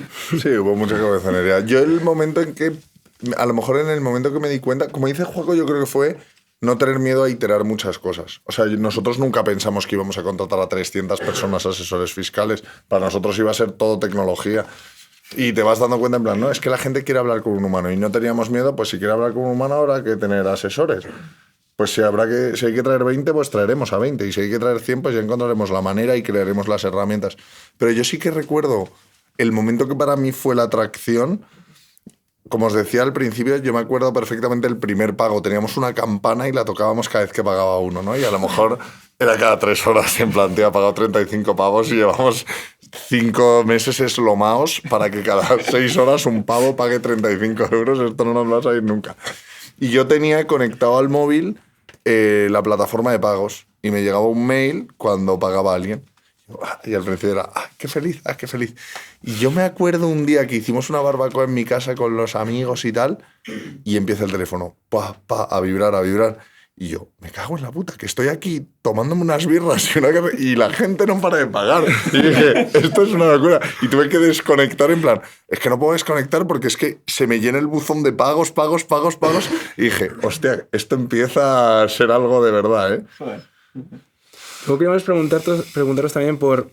hubo mucha cabezonería. Yo el momento en que, a lo mejor en el momento que me di cuenta, como dice Juaco, yo creo que fue no tener miedo a iterar muchas cosas. O sea, nosotros nunca pensamos que íbamos a contratar a 300 personas asesores fiscales. Para nosotros iba a ser todo tecnología. Y te vas dando cuenta en plan, no, es que la gente quiere hablar con un humano y no teníamos miedo, pues si quiere hablar con un humano habrá que tener asesores. Pues si hay que traer 20, pues traeremos a 20. Y si hay que traer 100, pues ya encontraremos la manera y crearemos las herramientas. Pero yo sí que recuerdo el momento que para mí fue la atracción. Como os decía al principio, yo me acuerdo perfectamente el primer pago. Teníamos una campana y la tocábamos cada vez que pagaba uno, ¿no? Y a lo mejor era cada 3 horas. En plan, tío, ha pagado 35 pavos y llevamos 5 meses eslomaos para que cada 6 horas un pavo pague 35 euros. Esto no nos va a salir nunca. Y yo tenía conectado al móvil la plataforma de pagos y me llegaba un mail cuando pagaba a alguien. Y al principio era, qué feliz, qué feliz. Y yo me acuerdo un día que hicimos una barbacoa en mi casa con los amigos y tal, y empieza el teléfono, a vibrar, a vibrar. Y yo, me cago en la puta, que estoy aquí tomándome unas birras y la gente no para de pagar. Y dije, esto es una locura. Y tuve que desconectar en plan, es que no puedo desconectar porque es que se me llena el buzón de pagos. Y dije, hostia, esto empieza a ser algo de verdad, ¿eh? Joder. Luego queríamos preguntaros también por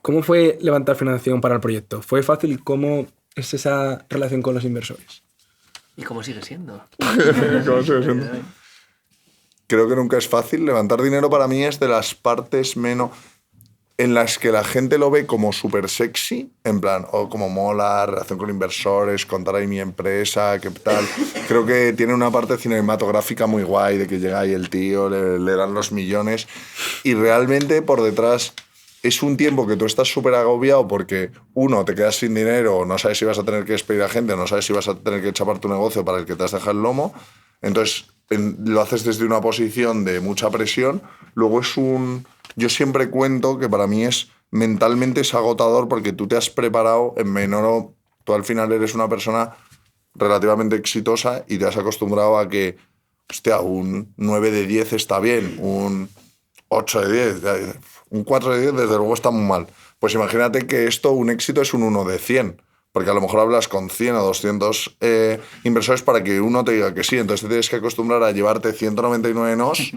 cómo fue levantar financiación para el proyecto. ¿Fue fácil? ¿Cómo es esa relación con los inversores? ¿Y cómo sigue siendo? ¿Cómo sigue siendo? Creo que nunca es fácil. Levantar dinero para mí es de las partes menos en las que la gente lo ve como súper sexy, en plan, como mola, relación con inversores, contar ahí mi empresa, qué tal. Creo que tiene una parte cinematográfica muy guay, de que llega ahí el tío, le dan los millones, y realmente por detrás es un tiempo que tú estás súper agobiado porque, uno, te quedas sin dinero, no sabes si vas a tener que despedir a gente, no sabes si vas a tener que chapar tu negocio para el que te has dejado el lomo, entonces lo haces desde una posición de mucha presión. Luego yo siempre cuento que para mí mentalmente es agotador porque tú te has preparado en menor. Tú al final eres una persona relativamente exitosa y te has acostumbrado a que, hostia, un 9 de 10 está bien, un 8 de 10, un 4 de 10 desde luego está muy mal. Pues imagínate que un éxito es un 1 de 100. Porque a lo mejor hablas con 100 o 200 inversores para que uno te diga que sí. Entonces te tienes que acostumbrar a llevarte 199 nos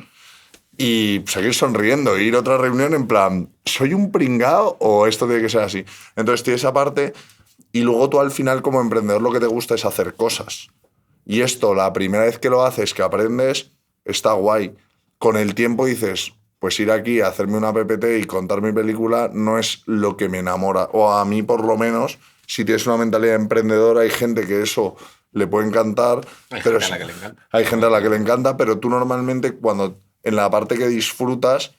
y seguir sonriendo. Ir a otra reunión en plan, ¿soy un pringao o esto tiene que ser así? Entonces tienes esa parte y luego tú al final como emprendedor lo que te gusta es hacer cosas. Y esto, la primera vez que lo haces, que aprendes, está guay. Con el tiempo dices, pues ir aquí a hacerme una PPT y contar mi película no es lo que me enamora. O a mí por lo menos... Si tienes una mentalidad emprendedora, hay gente que eso le puede encantar. Hay pero gente a la que le encanta. Hay gente a la que le encanta, pero tú normalmente cuando en la parte que disfrutas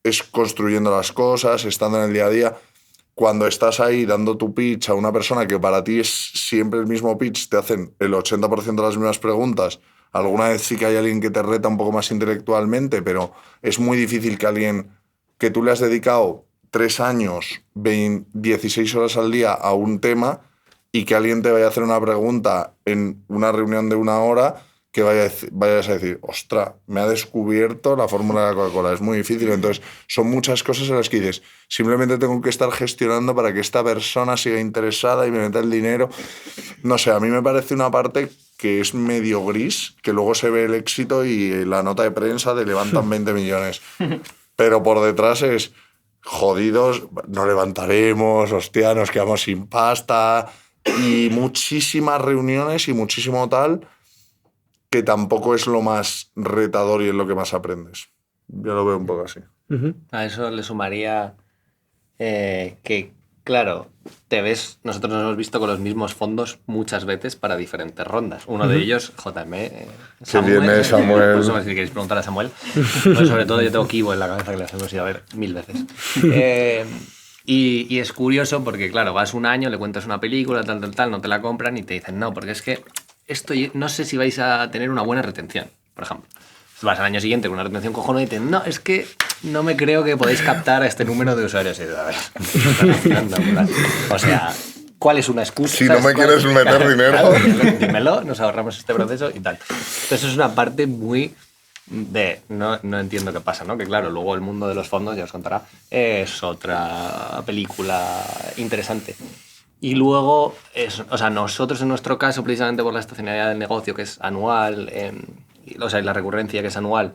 es construyendo las cosas, estando en el día a día. Cuando estás ahí dando tu pitch a una persona que para ti es siempre el mismo pitch, te hacen el 80% de las mismas preguntas. Alguna vez sí que hay alguien que te reta un poco más intelectualmente, pero es muy difícil que alguien que tú le has dedicado 3 años, 16 horas al día a un tema y que alguien te vaya a hacer una pregunta en una reunión de 1 hora que vayas a decir, ostra, me ha descubierto la fórmula de la Coca-Cola. Es muy difícil. Entonces, son muchas cosas en las que dices, simplemente tengo que estar gestionando para que esta persona siga interesada y me meta el dinero. No sé, a mí me parece una parte que es medio gris, que luego se ve el éxito y la nota de prensa de levantan 20 millones. Pero por detrás es, jodidos, no levantaremos, hostia, nos quedamos sin pasta. Y muchísimas reuniones y muchísimo tal, que tampoco es lo más retador y es lo que más aprendes. Yo lo veo un poco así. A eso le sumaría que, claro, nosotros nos hemos visto con los mismos fondos muchas veces para diferentes rondas. Uno de ellos, JM, Samuel. viene Samuel. Por eso, si queréis preguntar a Samuel. Pero sobre todo yo tengo Kibo en la cabeza, que las hemos ido a ver 1000 veces. Y es curioso porque, claro, vas un año, le cuentas una película, tal, no te la compran y te dicen, no, porque es que no sé si vais a tener una buena retención, por ejemplo. Vas al año siguiente con una retención cojonuda y te dicen, no, es que no me creo que podéis captar a este número de usuarios. Y dices, a ver, o sea, ¿cuál es una excusa? Si no me quieres meter dinero. Claro, dímelo, nos ahorramos este proceso y tal. Entonces es una parte muy de no entiendo qué pasa, ¿no? Que claro, luego el mundo de los fondos, ya os contará, es otra película interesante. Y luego, o sea, nosotros en nuestro caso, precisamente por la estacionalidad del negocio, que es anual, o sea, y la recurrencia, que es anual,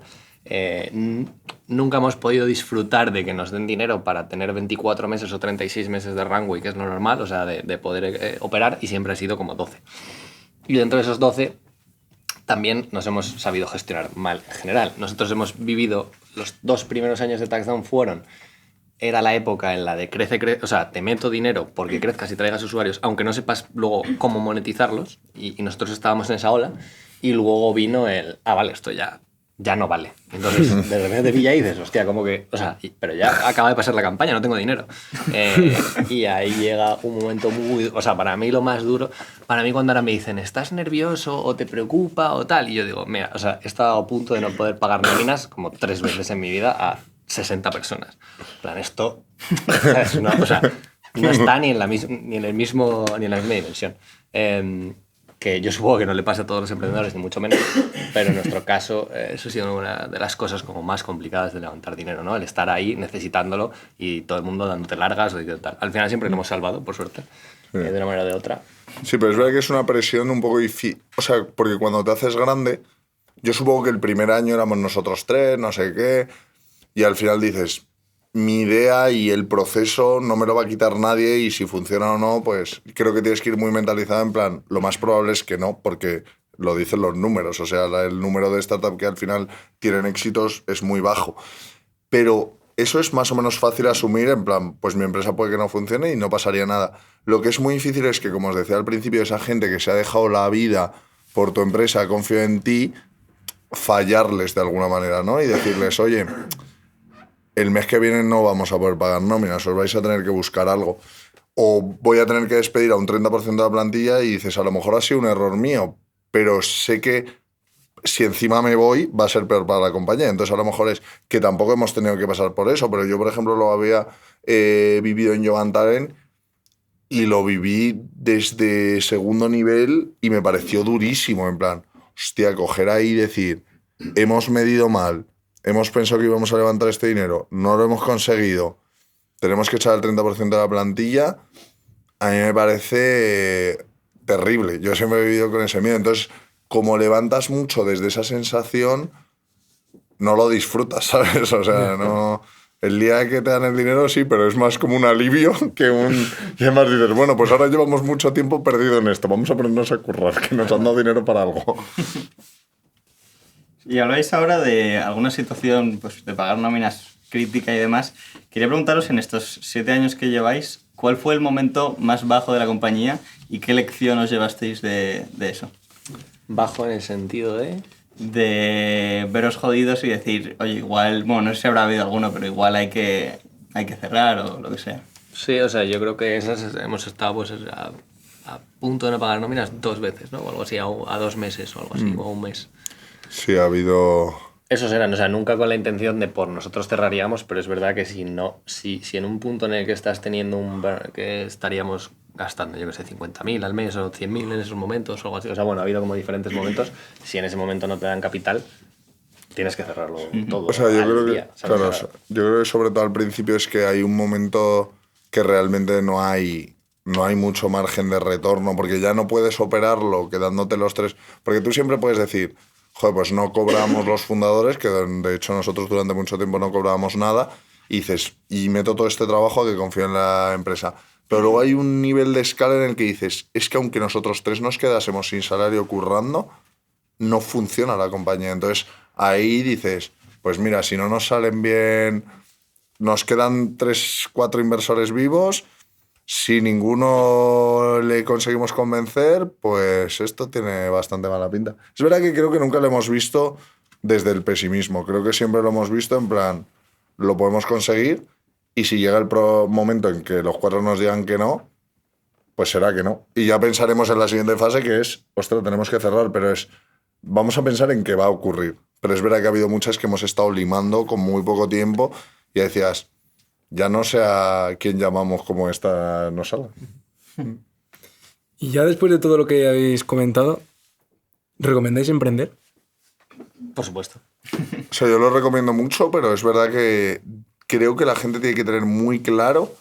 nunca hemos podido disfrutar de que nos den dinero para tener 24 meses o 36 meses de runway, que es lo normal, o sea, de poder operar, y siempre ha sido como 12. Y dentro de esos 12 también nos hemos sabido gestionar mal en general. Nosotros hemos vivido, los 2 primeros años de Taxdown era la época en la de crece, o sea, te meto dinero porque crezcas y traigas usuarios, aunque no sepas luego cómo monetizarlos, y nosotros estábamos en esa ola, y luego vino vale, esto ya no vale. Entonces, de repente te pilla y dices, hostia, como que, o sea, pero ya acaba de pasar la campaña, no tengo dinero. Y ahí llega un momento muy, o sea, para mí lo más duro, para mí cuando ahora me dicen, ¿estás nervioso o te preocupa o tal? Y yo digo, mira, o sea, he estado a punto de no poder pagar nóminas como 3 veces en mi vida a 60 personas. En plan, esto, ¿sabes? O sea, no está ni en la misma dimensión. Que yo supongo que no le pasa a todos los emprendedores, ni mucho menos, pero en nuestro caso eso ha sido una de las cosas como más complicadas de levantar dinero, ¿no? El estar ahí necesitándolo y todo el mundo dándote largas o tal. Al final siempre lo hemos salvado, por suerte, de una manera o de otra. Sí, pero es verdad que es una presión un poco difícil. O sea, porque cuando te haces grande, yo supongo que el primer año éramos nosotros 3, no sé qué, y al final dices, mi idea y el proceso no me lo va a quitar nadie, y si funciona o no, pues creo que tienes que ir muy mentalizado en plan, lo más probable es que no, porque lo dicen los números, o sea, el número de startup que al final tienen éxitos es muy bajo. Pero eso es más o menos fácil asumir, en plan, pues mi empresa puede que no funcione y no pasaría nada. Lo que es muy difícil es que, como os decía al principio, esa gente que se ha dejado la vida por tu empresa, confío en ti, fallarles de alguna manera, ¿no? Y decirles, oye, el mes que viene no vamos a poder pagar nóminas, os vais a tener que buscar algo. O voy a tener que despedir a un 30% de la plantilla, y dices, a lo mejor ha sido un error mío, pero sé que si encima me voy va a ser peor para la compañía. Entonces a lo mejor es que tampoco hemos tenido que pasar por eso, pero yo, por ejemplo, lo había vivido en Yogan Talent y lo viví desde segundo nivel y me pareció durísimo, en plan, hostia, coger ahí y decir, hemos medido mal, hemos pensado que íbamos a levantar este dinero, no lo hemos conseguido, tenemos que echar el 30% de la plantilla. A mí me parece terrible. Yo siempre he vivido con ese miedo. Entonces, como levantas mucho desde esa sensación, no lo disfrutas, ¿sabes? O sea, no... El día que te dan el dinero sí, pero es más como un alivio que un... Y además dices, bueno, pues ahora llevamos mucho tiempo perdido en esto, vamos a ponernos a currar, que nos han dado dinero para algo. Y habláis ahora de alguna situación, pues, de pagar nóminas crítica y demás. Quería preguntaros, en estos 7 años que lleváis, ¿cuál fue el momento más bajo de la compañía y qué lección os llevasteis de eso? Bajo en el sentido de veros jodidos y decir, oye, igual, bueno, no sé si habrá habido alguno, pero igual hay que cerrar o lo que sea. Sí, o sea, yo creo que hemos estado pues, a punto de no pagar nóminas 2 veces, ¿no? O algo así, a 2 meses o algo así, o a un mes. Sí, ha habido esos eran, o sea, nunca con la intención de por nosotros cerraríamos, pero es verdad que si en un punto en el que estás teniendo que estaríamos gastando, yo que sé, 50.000 al mes o 100.000 en esos momentos o algo así, o sea, bueno, ha habido como diferentes momentos, si en ese momento no te dan capital, tienes que cerrarlo todo. O sea, yo creo que, día, ¿sabes? claro, O sea, yo creo que sobre todo al principio es que hay un momento que realmente no hay mucho margen de retorno, porque ya no puedes operarlo quedándote los tres, porque tú siempre puedes decir, joder, pues no cobramos los fundadores, que de hecho nosotros durante mucho tiempo no cobrábamos nada, y dices, y meto todo este trabajo a que confío en la empresa. Pero luego hay un nivel de escala en el que dices, es que aunque nosotros tres nos quedásemos sin salario currando, no funciona la compañía. Entonces ahí dices, pues mira, si no nos salen bien, nos quedan 3, 4 inversores vivos, si ninguno le conseguimos convencer, pues esto tiene bastante mala pinta. Es verdad que creo que nunca lo hemos visto desde el pesimismo, creo que siempre lo hemos visto en plan, lo podemos conseguir y si llega el momento en que los 4 nos digan que no, pues será que no. Y ya pensaremos en la siguiente fase que es, ostras, tenemos que cerrar, pero vamos a pensar en qué va a ocurrir. Pero es verdad que ha habido muchas que hemos estado limando con muy poco tiempo y decías, ya no sé a quién llamamos como esta nos salga. Y ya después de todo lo que habéis comentado, ¿recomendáis emprender? por supuesto. O sea, yo lo recomiendo mucho, pero es verdad que creo que la gente tiene que tener muy claro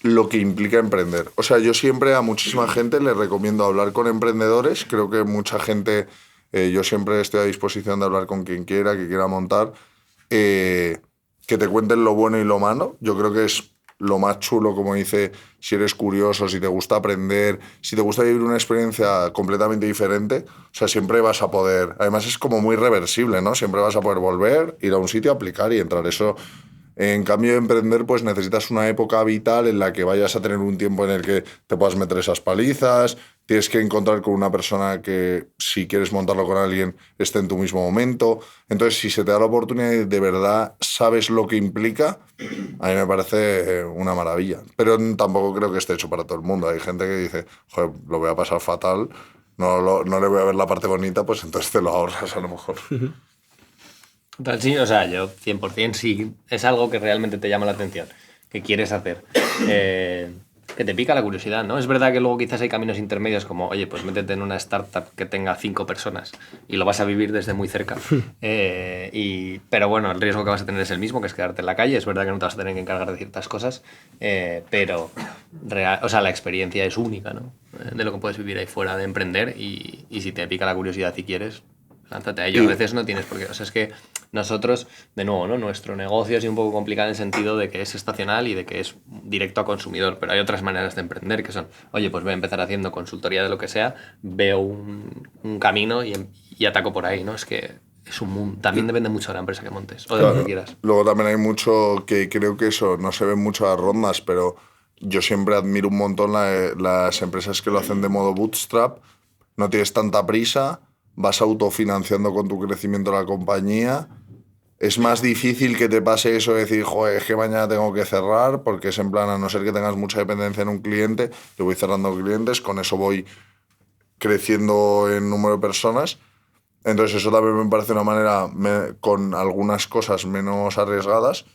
lo que implica emprender. O sea, yo siempre a muchísima gente le recomiendo hablar con emprendedores. Creo que mucha gente, yo siempre estoy a disposición de hablar con quien quiera, que quiera montar, que te cuenten lo bueno y lo malo. Yo creo que es lo más chulo, como dice, si eres curioso, si te gusta aprender, si te gusta vivir una experiencia completamente diferente, o sea, siempre vas a poder, además es como muy reversible, ¿no? Siempre vas a poder volver, ir a un sitio, aplicar y entrar. Eso, en cambio de emprender, pues necesitas una época vital en la que vayas a tener un tiempo en el que te puedas meter esas palizas, tienes que encontrar con una persona que, si quieres montarlo con alguien, esté en tu mismo momento. Entonces, si se te da la oportunidad y de verdad sabes lo que implica, a mí me parece una maravilla. Pero tampoco creo que esté hecho para todo el mundo. Hay gente que dice, joder, lo voy a pasar fatal, no le voy a ver la parte bonita, pues entonces te lo ahorras a lo mejor. Total, sí, o sea, yo 100% sí es algo que realmente te llama la atención, que quieres hacer, que te pica la curiosidad, ¿no? Es verdad que luego quizás hay caminos intermedios como, oye, pues métete en una startup que tenga 5 personas y lo vas a vivir desde muy cerca, pero bueno, el riesgo que vas a tener es el mismo, que es quedarte en la calle. Es verdad que no te vas a tener que encargar de ciertas cosas, pero o sea, la experiencia es única, ¿no? De lo que puedes vivir ahí fuera de emprender y si te pica la curiosidad y quieres, lánzate a ello. A veces no tienes por qué. O sea, es que nosotros, de nuevo, ¿no? Nuestro negocio es un poco complicado en el sentido de que es estacional y de que es directo a consumidor, pero hay otras maneras de emprender que son, oye, pues voy a empezar haciendo consultoría de lo que sea, veo un camino y ataco por ahí, ¿no? Es que es un mundo. También depende mucho de la empresa que montes o de lo que quieras. Luego también hay mucho que creo que eso no se ve mucho a las rondas, pero yo siempre admiro un montón las empresas que lo hacen de modo bootstrap. No tienes tanta prisa, vas autofinanciando con tu crecimiento la compañía. Es más difícil que te pase eso de decir, joder, es que mañana tengo que cerrar, porque es en plan, a no ser que tengas mucha dependencia en un cliente, yo voy cerrando clientes, con eso voy creciendo en número de personas. Entonces eso también me parece una manera, con algunas cosas menos arriesgadas,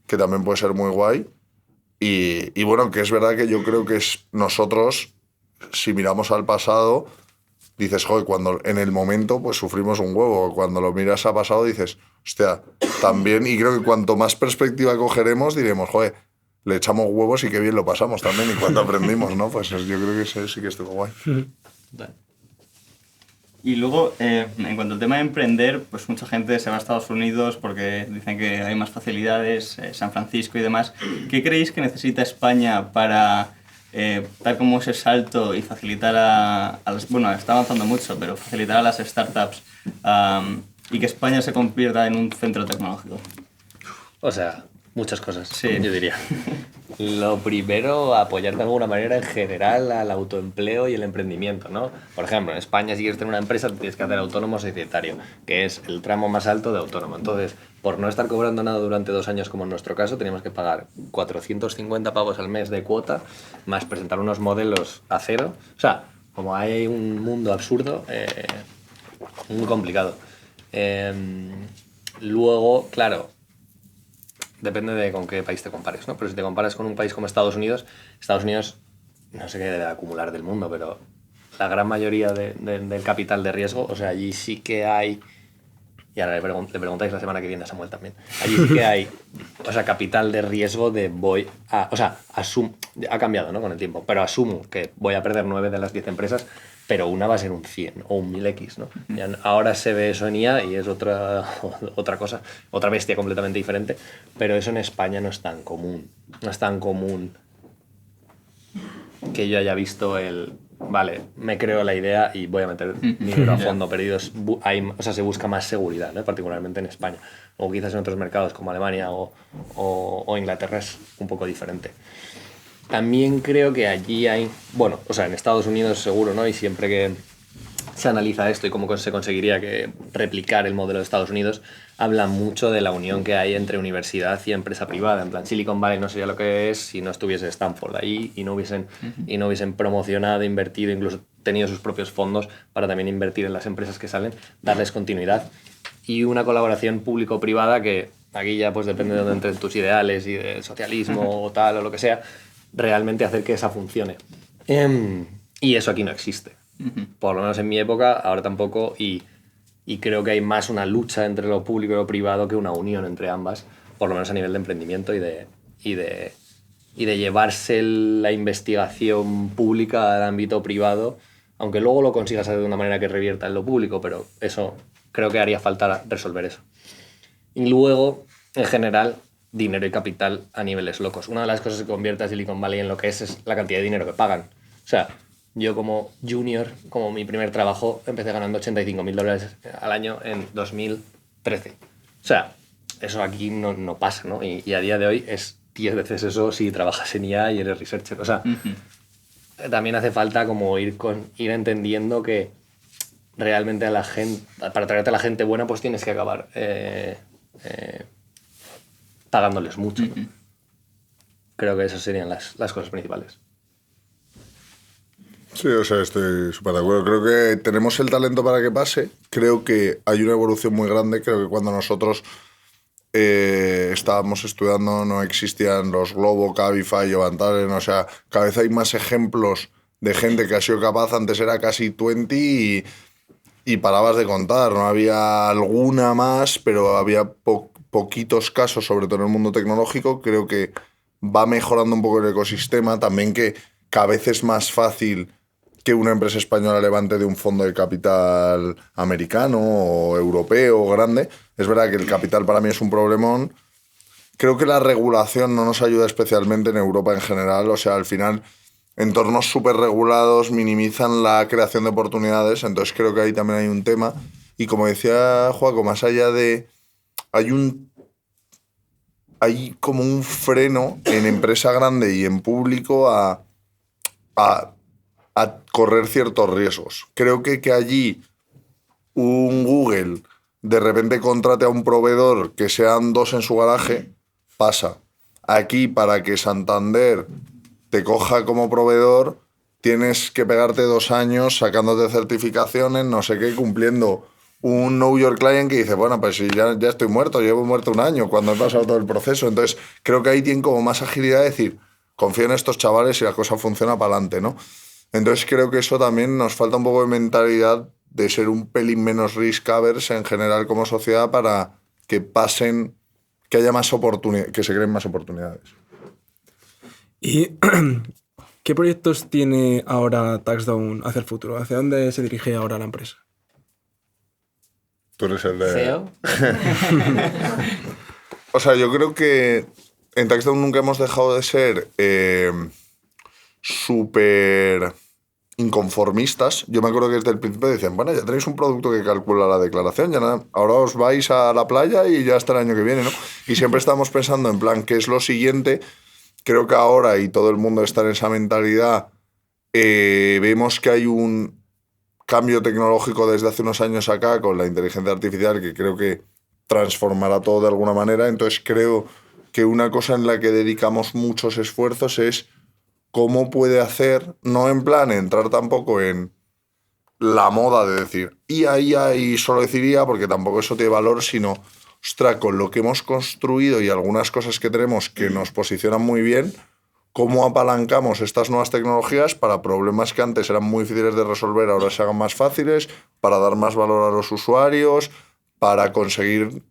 que también puede ser muy guay. Y bueno, que es verdad que yo creo que nosotros, si miramos al pasado, dices, joder, cuando en el momento pues sufrimos un huevo. Cuando lo miras a pasado dices, hostia, también. Y creo que cuanto más perspectiva cogeremos, diremos, joder, le echamos huevos y qué bien lo pasamos también. Y cuando aprendimos, ¿no? Pues yo creo que eso sí que estuvo guay. Y luego, en cuanto al tema de emprender, pues mucha gente se va a Estados Unidos porque dicen que hay más facilidades, San Francisco y demás. ¿Qué creéis que necesita España para dar como ese salto y facilitar a las... Bueno, está avanzando mucho, pero facilitar a las startups y que España se convierta en un centro tecnológico? O sea, muchas cosas, sí, yo diría. Lo primero, apoyar de alguna manera en general al autoempleo y el emprendimiento, ¿no? Por ejemplo, en España, si quieres tener una empresa, te tienes que hacer autónomo societario, que es el tramo más alto de autónomo. Entonces, por no estar cobrando nada durante 2 años, como en nuestro caso, teníamos que pagar 450 pavos al mes de cuota, más presentar unos modelos a cero. O sea, como hay un mundo absurdo, muy complicado. Luego, claro, depende de con qué país te compares, ¿no? Pero si te comparas con un país como Estados Unidos no sé qué debe acumular del mundo, pero la gran mayoría del capital de riesgo, o sea, allí sí que hay, y ahora le preguntáis la semana que viene a Samuel también, allí sí que hay, o sea, capital de riesgo de o sea, ha cambiado, ¿no? Con el tiempo, pero asumo que voy a perder 9 de las 10 empresas, pero una va a ser un 100 o un 1000X, ¿no? Ahora se ve eso en IA y es otra cosa, otra bestia completamente diferente, pero eso en España no es tan común. No es tan común que yo haya visto vale, me creo la idea y voy a meter dinero a fondo perdidos. O sea, se busca más seguridad, ¿no? Particularmente en España. O quizás en otros mercados como Alemania o Inglaterra es un poco diferente. También creo que allí hay, bueno, o sea, en Estados Unidos seguro, ¿no? Y siempre que se analiza esto y cómo se conseguiría replicar el modelo de Estados Unidos, habla mucho de la unión que hay entre universidad y empresa privada. En plan, Silicon Valley no sería lo que es si no estuviese Stanford ahí y no hubiesen promocionado, invertido, incluso tenido sus propios fondos para también invertir en las empresas que salen, darles continuidad. Y una colaboración público-privada que aquí ya pues depende de dónde entren tus ideales y del socialismo o tal o lo que sea, realmente hacer que esa funcione. Y eso aquí no existe. Por lo menos en mi época, ahora tampoco, y creo que hay más una lucha entre lo público y lo privado que una unión entre ambas, por lo menos a nivel de emprendimiento y de llevarse la investigación pública al ámbito privado, aunque luego lo consigas hacer de una manera que revierta en lo público, pero eso creo que haría falta resolver eso. Y luego, en general, dinero y capital a niveles locos. Una de las cosas que convierte a Silicon Valley en lo que es la cantidad de dinero que pagan. O sea, yo como junior, como mi primer trabajo, empecé ganando $85.000 al año en 2013. O sea, eso aquí no pasa, ¿no? Y a día de hoy es 10 veces eso si trabajas en IA y eres researcher. O sea, también hace falta como ir entendiendo que realmente a la gente, para traerte a la gente buena, pues tienes que acabar pagándoles mucho, ¿no? Creo que esas serían las cosas principales. Sí, o sea, estoy súper de acuerdo. Creo que tenemos el talento para que pase. Creo que hay una evolución muy grande. Creo que cuando nosotros estábamos estudiando no existían los Globo, Cabify o Van Talen. O sea, cada vez hay más ejemplos de gente que ha sido capaz. Antes era casi 20 y parabas de contar. No había alguna más, pero había poquitos casos, sobre todo en el mundo tecnológico. Creo que va mejorando un poco el ecosistema. También que cada vez es más fácil que una empresa española levante de un fondo de capital americano o europeo grande. Es verdad que el capital para mí es un problemón. Creo que la regulación no nos ayuda especialmente en Europa en general. O sea, al final, entornos súper regulados minimizan la creación de oportunidades. Entonces creo que ahí también hay un tema. Y como decía Joaco, más allá de... Hay como un freno en empresa grande y en público a correr ciertos riesgos. Creo que allí un Google de repente contrate a un proveedor que sean 2 en su garaje, pasa. Aquí, para que Santander te coja como proveedor, tienes que pegarte 2 años sacándote certificaciones, no sé qué, cumpliendo un Know Your Client que dice, bueno, pues si ya estoy muerto, llevo muerto 1 año cuando he pasado todo el proceso. Entonces, creo que ahí tienen como más agilidad de decir, confío en estos chavales y la cosa funciona para adelante, ¿no? Entonces creo que eso también nos falta un poco de mentalidad de ser un pelín menos risk-averse en general como sociedad para que pasen, que haya más oportunidades, que se creen más oportunidades. ¿Y qué proyectos tiene ahora Touchdown hacia el futuro? ¿Hacia dónde se dirige ahora la empresa? Tú eres el de... CEO. O sea, yo creo que en Touchdown nunca hemos dejado de ser súper inconformistas. Yo me acuerdo que desde el principio decían, bueno, ya tenéis un producto que calcula la declaración, ya nada, ahora os vais a la playa y ya hasta el año que viene, ¿no? Y siempre estamos pensando en plan, ¿qué es lo siguiente? Creo que ahora, y todo el mundo está en esa mentalidad, vemos que hay un cambio tecnológico desde hace unos años acá con la inteligencia artificial que creo que transformará todo de alguna manera. Entonces creo que una cosa en la que dedicamos muchos esfuerzos es cómo puede hacer, no en plan entrar tampoco en la moda de decir IA y solo decir IA, porque tampoco eso tiene valor, sino ostras, con lo que hemos construido y algunas cosas que tenemos que nos posicionan muy bien, ¿cómo apalancamos estas nuevas tecnologías para problemas que antes eran muy difíciles de resolver, ahora se hagan más fáciles, para dar más valor a los usuarios, para conseguir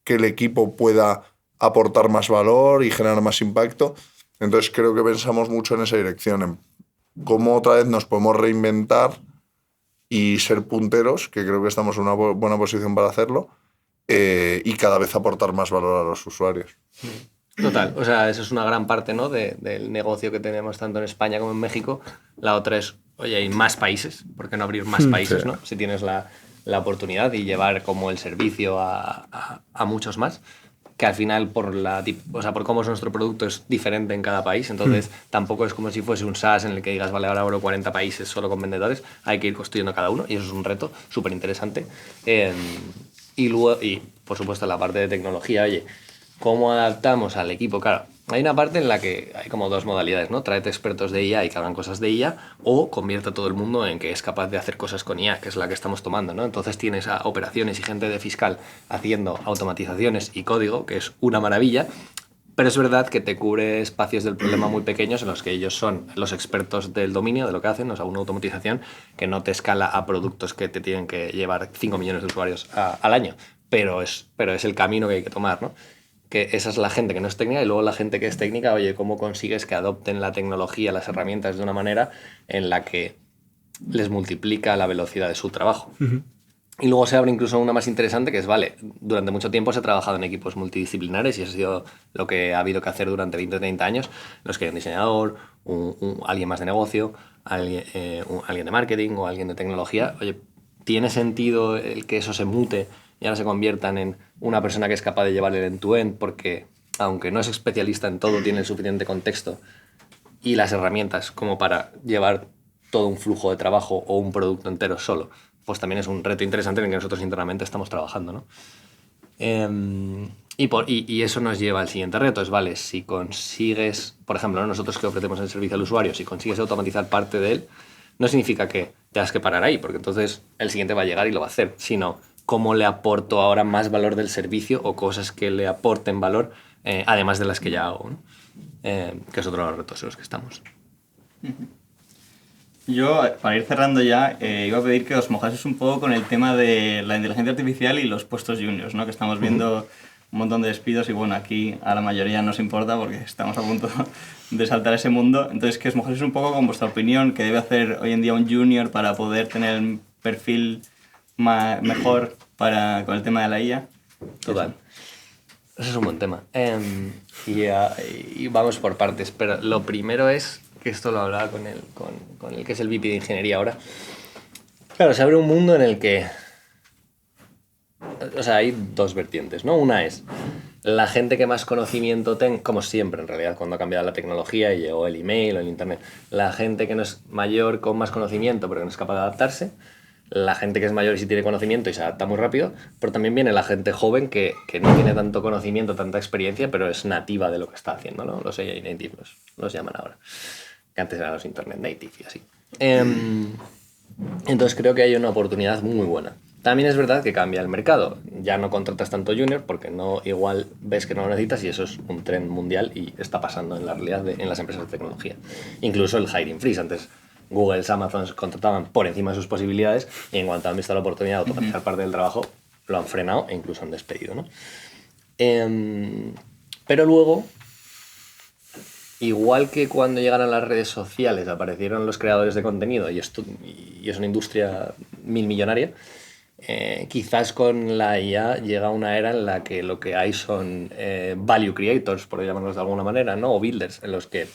que el equipo pueda aportar más valor y generar más impacto? Entonces creo que pensamos mucho en esa dirección, en cómo otra vez nos podemos reinventar y ser punteros, que creo que estamos en una buena posición para hacerlo, y cada vez aportar más valor a los usuarios. Total, o sea, eso es una gran parte, ¿no? Del negocio que tenemos tanto en España como en México. La otra es, oye, hay más países, ¿por qué no abrir más países, sí, ¿no? Si tienes la oportunidad y llevar como el servicio a muchos más, que al final por cómo es nuestro producto es diferente en cada país, entonces tampoco es como si fuese un SaaS en el que digas, vale, ahora abro 40 países solo con vendedores, hay que ir construyendo cada uno y eso es un reto súper interesante. Y luego, y por supuesto la parte de tecnología, oye, ¿cómo adaptamos al equipo? Claro, hay una parte en la que hay como dos modalidades, ¿no? Tráete expertos de IA y que hagan cosas de IA o convierte a todo el mundo en que es capaz de hacer cosas con IA, que es la que estamos tomando, ¿no? Entonces tienes a operaciones y gente de fiscal haciendo automatizaciones y código, que es una maravilla, pero es verdad que te cubre espacios del problema muy pequeños en los que ellos son los expertos del dominio de lo que hacen, o sea, una automatización que no te escala a productos que te tienen que llevar 5 millones de usuarios al año, pero es el camino que hay que tomar, ¿no? Que esa es la gente que no es técnica y luego la gente que es técnica, oye, ¿cómo consigues que adopten la tecnología, las herramientas de una manera en la que les multiplica la velocidad de su trabajo? Y luego se abre incluso una más interesante que es, vale, durante mucho tiempo se ha trabajado en equipos multidisciplinares y eso ha sido lo que ha habido que hacer durante 20 o 30 años, los que hay un diseñador, alguien más de negocio, alguien de marketing o alguien de tecnología. Oye, ¿tiene sentido el que eso se mute y ahora se conviertan en una persona que es capaz de llevar el end-to-end porque, aunque no es especialista en todo, tiene el suficiente contexto y las herramientas como para llevar todo un flujo de trabajo o un producto entero solo? Pues también es un reto interesante en el que nosotros internamente estamos trabajando, ¿no? Y eso nos lleva al siguiente reto, es, vale, si consigues, por ejemplo, ¿no? Nosotros que ofrecemos el servicio al usuario, si consigues automatizar parte de él, no significa que tengas que parar ahí, porque entonces el siguiente va a llegar y lo va a hacer, sino cómo le aporto ahora más valor del servicio o cosas que le aporten valor, además de las que ya hago, ¿no? Que es otro de los retos en los que estamos. Yo, para ir cerrando ya, iba a pedir que os mojaseis un poco con el tema de la inteligencia artificial y los puestos juniors, ¿no? Que estamos viendo un montón de despidos y bueno, aquí a la mayoría nos importa porque estamos a punto de saltar ese mundo. Entonces, que os mojaseis un poco con vuestra opinión, qué debe hacer hoy en día un junior para poder tener un perfil mejor con el tema de la IA. Total. Ese es un buen tema. Y vamos por partes, pero lo primero es, que esto lo hablaba con el que es el VP de Ingeniería ahora. Claro, se abre un mundo en el que, o sea, hay dos vertientes, ¿no? Una es la gente que más conocimiento tenga, como siempre en realidad cuando ha cambiado la tecnología y llegó el email o el internet, la gente que no es mayor con más conocimiento pero que no es capaz de adaptarse, la gente que es mayor y sí tiene conocimiento y se adapta muy rápido, pero también viene la gente joven que no tiene tanto conocimiento, tanta experiencia, pero es nativa de lo que está haciendo, ¿no? Los AI native los llaman ahora, que antes eran los internet native y así. Entonces creo que hay una oportunidad muy buena. También es verdad que cambia el mercado. Ya no contratas tanto junior porque no, igual ves que no lo necesitas y eso es un trend mundial y está pasando en la realidad en las empresas de tecnología. Incluso el hiring freeze. Antes Google, Amazon contrataban por encima de sus posibilidades y en cuanto han visto la oportunidad de automatizar parte del trabajo, lo han frenado e incluso han despedido, ¿no? Pero luego, igual que cuando llegaron las redes sociales aparecieron los creadores de contenido y es una industria millonaria, quizás con la IA llega una era en la que lo que hay son value creators, por llamarlos de alguna manera, ¿no? O builders, en los que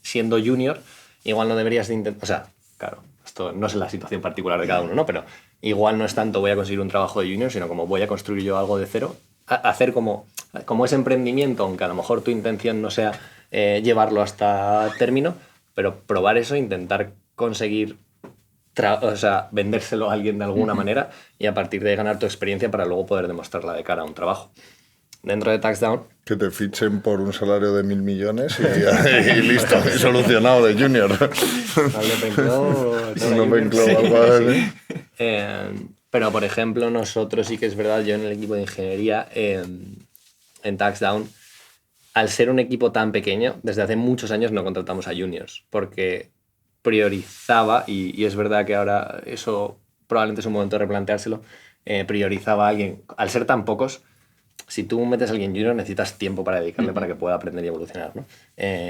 siendo junior igual no deberías de intentar, o sea, claro, esto no es la situación particular de cada uno, ¿no? Pero igual no es tanto voy a conseguir un trabajo de junior, sino como voy a construir yo algo de cero, hacer como ese emprendimiento, aunque a lo mejor tu intención no sea llevarlo hasta término, pero probar eso, intentar conseguir vendérselo a alguien de alguna manera y a partir de ahí ganar tu experiencia para luego poder demostrarla de cara a un trabajo. Dentro de Taxdown... Que te fichen por un salario de 1.000 millones y listo, solucionado de junior. Al de Penclo, algo así. Pero, por ejemplo, nosotros sí que es verdad, yo en el equipo de ingeniería, en Touchdown, al ser un equipo tan pequeño, desde hace muchos años no contratamos a juniors, porque priorizaba, y es verdad que ahora eso probablemente es un momento de replanteárselo, priorizaba a alguien, al ser tan pocos, si tú metes a alguien junior necesitas tiempo para dedicarle para que pueda aprender y evolucionar, ¿no?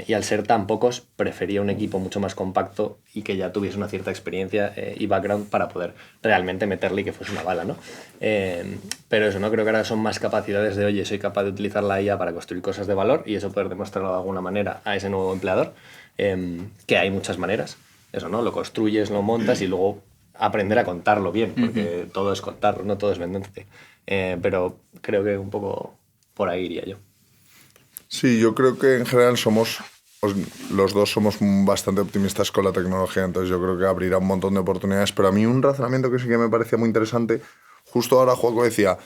Y al ser tan pocos, prefería un equipo mucho más compacto y que ya tuviese una cierta experiencia y background para poder realmente meterle y que fuese una bala, ¿no? Pero eso, ¿no? Creo que ahora son más capacidades de, oye, soy capaz de utilizar la IA para construir cosas de valor y eso poder demostrarlo de alguna manera a ese nuevo empleador, que hay muchas maneras. Eso, ¿no? Lo construyes, lo montas y luego aprender a contarlo bien, porque todo es contarlo, no todo es venderte. Pero creo que un poco por ahí iría yo. Sí, yo creo que en general los dos somos bastante optimistas con la tecnología, entonces yo creo que abrirá un montón de oportunidades, pero a mí un razonamiento que sí que me parecía muy interesante, justo ahora Joaco decía,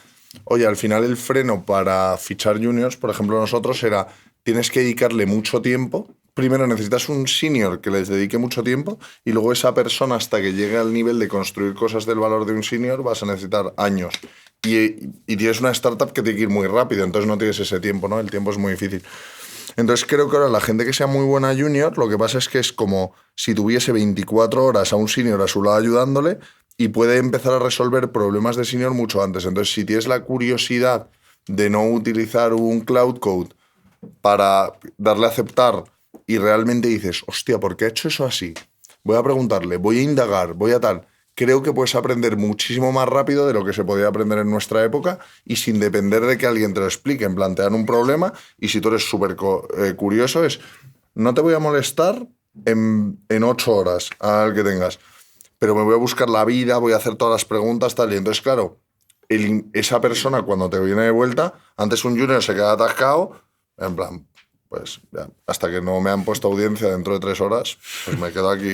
oye, al final el freno para fichar juniors, por ejemplo nosotros, era, tienes que dedicarle mucho tiempo. Primero necesitas un senior que les dedique mucho tiempo y luego esa persona hasta que llegue al nivel de construir cosas del valor de un senior vas a necesitar años. Y tienes una startup que tiene que ir muy rápido, entonces no tienes ese tiempo, ¿no? El tiempo es muy difícil. Entonces creo que ahora la gente que sea muy buena junior, lo que pasa es que es como si tuviese 24 horas a un senior a su lado ayudándole y puede empezar a resolver problemas de senior mucho antes. Entonces si tienes la curiosidad de no utilizar un cloud code para darle a aceptar y realmente dices, hostia, ¿por qué ha hecho eso así? Voy a preguntarle, voy a indagar, voy a tal. Creo que puedes aprender muchísimo más rápido de lo que se podía aprender en nuestra época y sin depender de que alguien te lo explique. En plantear un problema y si tú eres súper curioso es, no te voy a molestar en 8 horas al que tengas, pero me voy a buscar la vida, voy a hacer todas las preguntas, tal. Y entonces, claro, esa persona cuando te viene de vuelta, antes un junior se queda atascado, en plan, pues ya, hasta que no me han puesto audiencia dentro de 3 horas, pues me quedo aquí,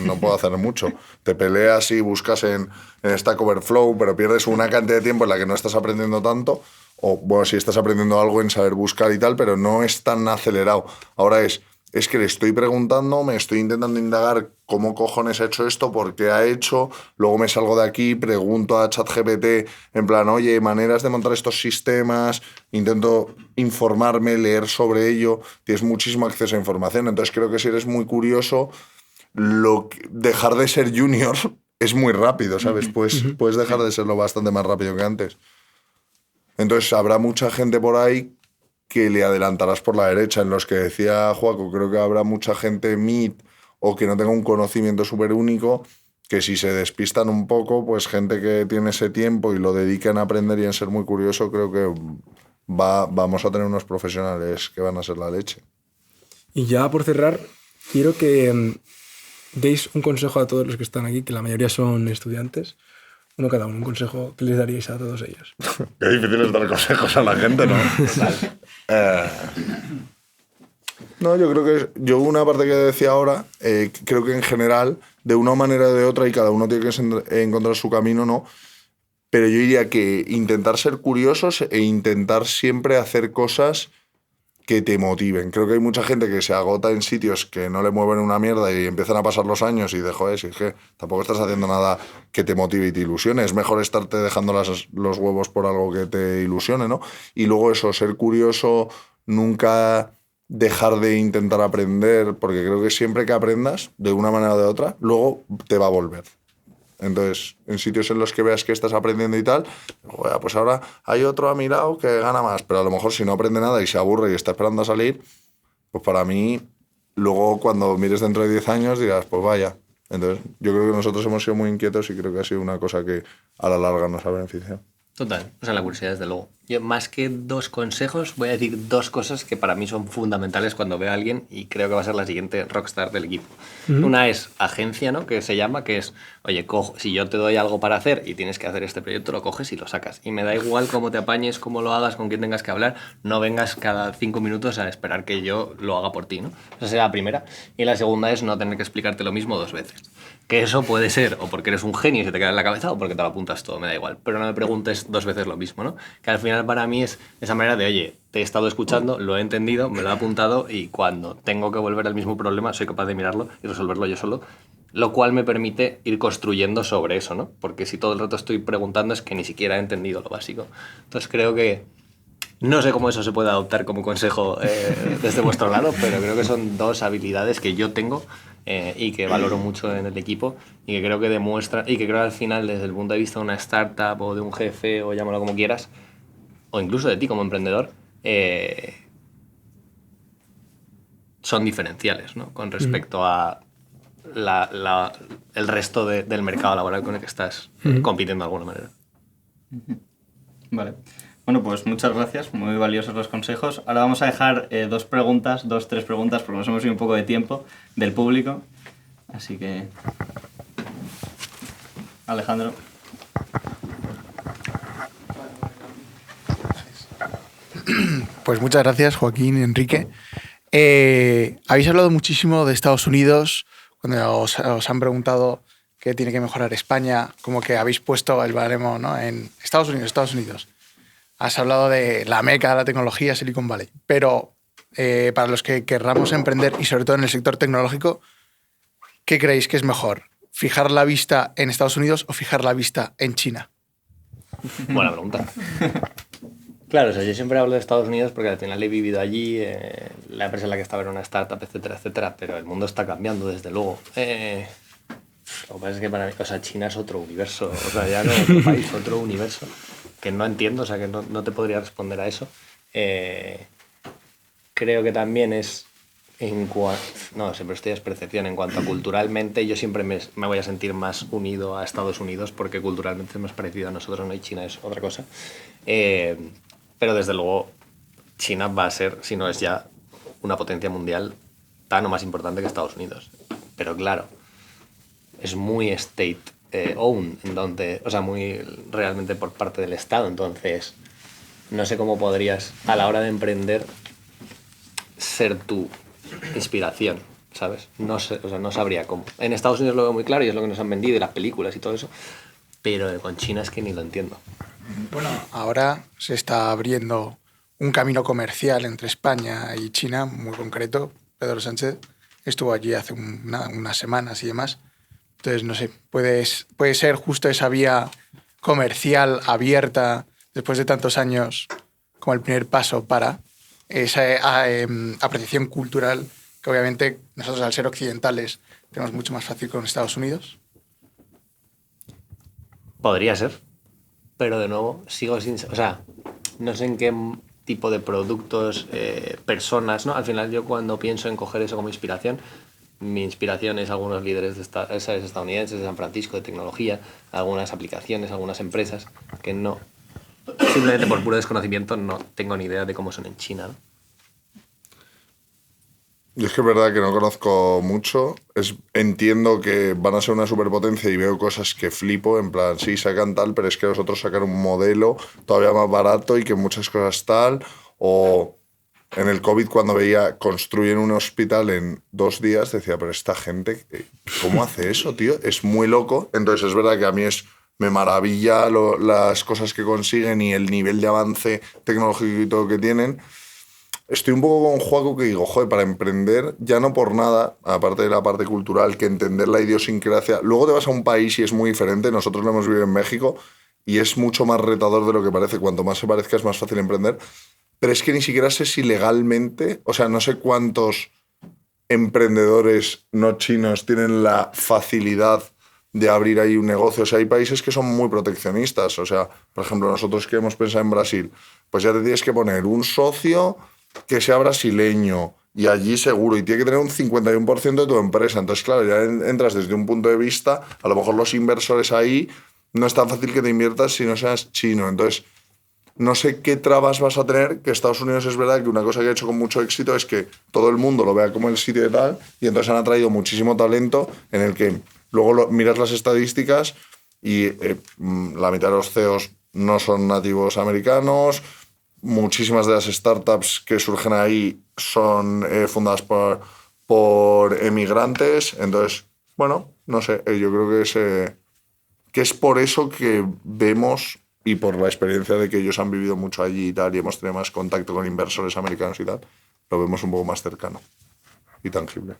no puedo hacer mucho. Te peleas y buscas en Stack Overflow, pero pierdes una cantidad de tiempo en la que no estás aprendiendo tanto, o bueno, si estás aprendiendo algo en saber buscar y tal, pero no es tan acelerado. Ahora es que le estoy preguntando, me estoy intentando indagar cómo cojones ha hecho esto, por qué ha hecho, luego me salgo de aquí, pregunto a ChatGPT en plan, oye, maneras de montar estos sistemas, intento informarme, leer sobre ello, tienes muchísimo acceso a información, entonces creo que si eres muy curioso, dejar de ser junior es muy rápido, ¿sabes? Puedes dejar de serlo bastante más rápido que antes. Entonces habrá mucha gente por ahí que le adelantarás por la derecha. En los que decía Joaco, creo que habrá mucha gente mid o que no tenga un conocimiento súper único, que si se despistan un poco, pues gente que tiene ese tiempo y lo dediquen a aprender y en ser muy curioso, creo que vamos a tener unos profesionales que van a ser la leche. Y ya por cerrar, quiero que deis un consejo a todos los que están aquí, que la mayoría son estudiantes. Uno cada uno, un consejo que les daríais a todos ellos. Qué difícil es dar consejos a la gente, ¿no? No, yo creo que yo una parte que decía ahora, creo que en general, de una manera o de otra, y cada uno tiene que encontrar su camino, ¿no? Pero yo diría que intentar ser curiosos e intentar siempre hacer cosas que te motiven. Creo que hay mucha gente que se agota en sitios que no le mueven una mierda y empiezan a pasar los años y de joder, si es que tampoco estás haciendo nada que te motive y te ilusione. Es mejor estarte dejando los huevos por algo que te ilusione, ¿no? Y luego eso, ser curioso, nunca dejar de intentar aprender, porque creo que siempre que aprendas, de una manera o de otra, luego te va a volver. Entonces, en sitios en los que veas que estás aprendiendo y tal, pues ahora hay otro a mi lado que gana más, pero a lo mejor si no aprende nada y se aburre y está esperando a salir, pues para mí, luego cuando mires dentro de 10 años dirás, pues vaya. Entonces, yo creo que nosotros hemos sido muy inquietos y creo que ha sido una cosa que a la larga nos ha beneficiado. Total, o sea, la curiosidad desde luego. Yo más que 2 consejos voy a decir 2 cosas que para mí son fundamentales cuando veo a alguien y creo que va a ser la siguiente rockstar del equipo. Una es agencia, ¿no? Que se llama, que es, oye, si yo te doy algo para hacer y tienes que hacer este proyecto, lo coges y lo sacas. Y me da igual cómo te apañes, cómo lo hagas, con quién tengas que hablar, no vengas cada 5 minutos a esperar que yo lo haga por ti, ¿no? Esa sería la primera. Y la segunda es no tener que explicarte lo mismo 2 veces. Que eso puede ser o porque eres un genio y se te queda en la cabeza o porque te lo apuntas todo, me da igual. Pero no me preguntes 2 veces lo mismo, ¿no? Que al final para mí es esa manera de, oye, te he estado escuchando, lo he entendido, me lo he apuntado y cuando tengo que volver al mismo problema soy capaz de mirarlo y resolverlo yo solo lo cual me permite ir construyendo sobre eso, ¿no? Porque si todo el rato estoy preguntando es que ni siquiera he entendido lo básico. Entonces creo que no sé cómo eso se puede adoptar como consejo desde vuestro lado, pero creo que son dos habilidades que yo tengo y que valoro mucho en el equipo y que creo que demuestra y que creo que al final desde el punto de vista de una startup o de un jefe o llámalo como quieras o incluso de ti como emprendedor son diferenciales, ¿no? Con respecto a el resto del mercado laboral con el que estás compitiendo de alguna manera. Vale. Bueno, pues muchas gracias, muy valiosos los consejos. Ahora vamos a dejar tres preguntas, porque nos hemos ido un poco de tiempo del público. Así que... Alejandro. Pues muchas gracias, Joaquín y Enrique. Habéis hablado muchísimo de Estados Unidos, cuando os han preguntado qué tiene que mejorar España, como que habéis puesto el baremo, ¿no? En Estados Unidos. Has hablado de la meca de la tecnología, Silicon Valley. Pero para los que querramos emprender, y sobre todo en el sector tecnológico, ¿qué creéis que es mejor? ¿Fijar la vista en Estados Unidos o fijar la vista en China? Buena pregunta. Claro, o sea, yo siempre hablo de Estados Unidos porque al final he vivido allí, la empresa en la que estaba era una startup, etcétera, etcétera, pero el mundo está cambiando, desde luego. Lo que pasa es que para mí, o sea, China es otro universo, o sea, ya no es otro país, otro universo, que no entiendo, o sea, que no te podría responder a eso. Creo que también es, no, siempre estoy a percepción, en cuanto a culturalmente, yo siempre me voy a sentir más unido a Estados Unidos porque culturalmente es más parecido a nosotros, ¿no? Y China es otra cosa. Pero desde luego China va a ser, si no es ya, una potencia mundial tan o más importante que Estados Unidos. Pero claro, es muy state-owned, entonces, o sea, muy realmente por parte del Estado. Entonces, no sé cómo podrías, a la hora de emprender, ser tu inspiración, ¿sabes? No sé, o sea, no sabría cómo. En Estados Unidos lo veo muy claro y es lo que nos han vendido y las películas y todo eso, pero con China es que ni lo entiendo. Bueno, ahora se está abriendo un camino comercial entre España y China, muy concreto. Pedro Sánchez estuvo allí hace unas semanas y demás. Entonces, no sé, puede ser justo esa vía comercial abierta después de tantos años como el primer paso para esa apreciación cultural que obviamente nosotros al ser occidentales tenemos mucho más fácil con Estados Unidos. Podría ser, pero de nuevo sigo sin... O sea, no sé en qué tipo de productos, personas, ¿no? Al final yo cuando pienso en coger eso como inspiración, mi inspiración es algunos líderes estadounidenses de San Francisco, de tecnología, algunas aplicaciones, algunas empresas que no... Simplemente por puro desconocimiento no tengo ni idea de cómo son en China, ¿no? Yo es que es verdad que no conozco mucho. Entiendo que van a ser una superpotencia y veo cosas que flipo, en plan, sí, sacan tal, pero es que los otros sacan un modelo todavía más barato y que muchas cosas tal. O en el COVID, cuando veía construyen un hospital en 2 días, decía, pero esta gente, ¿cómo hace eso, tío? Es muy loco. Entonces es verdad que a mí me maravilla las cosas que consiguen y el nivel de avance tecnológico y todo que tienen. Estoy un poco con Joaco que digo, joder, para emprender, ya no por nada, aparte de la parte cultural, que entender la idiosincrasia. Luego te vas a un país y es muy diferente. Nosotros lo hemos vivido en México y es mucho más retador de lo que parece. Cuanto más se parezca es más fácil emprender. Pero es que ni siquiera sé si legalmente, o sea, no sé cuántos emprendedores no chinos tienen la facilidad de abrir ahí un negocio. O sea, hay países que son muy proteccionistas. O sea, por ejemplo, nosotros que hemos pensado en Brasil, pues ya te tienes que poner un socio que sea brasileño y allí seguro, y tiene que tener un 51% de tu empresa. Entonces, claro, ya entras desde un punto de vista, a lo mejor los inversores ahí no es tan fácil que te inviertas si no seas chino. Entonces, no sé qué trabas vas a tener, que Estados Unidos es verdad que una cosa que ha hecho con mucho éxito es que todo el mundo lo vea como el sitio de tal, y entonces han atraído muchísimo talento en el que luego miras las estadísticas y la mitad de los CEOs no son nativos americanos. Muchísimas de las startups que surgen ahí son fundadas por emigrantes. Entonces, bueno, no sé, yo creo que es por eso que vemos, y por la experiencia de que ellos han vivido mucho allí y tal, y hemos tenido más contacto con inversores americanos y tal, lo vemos un poco más cercano y tangible.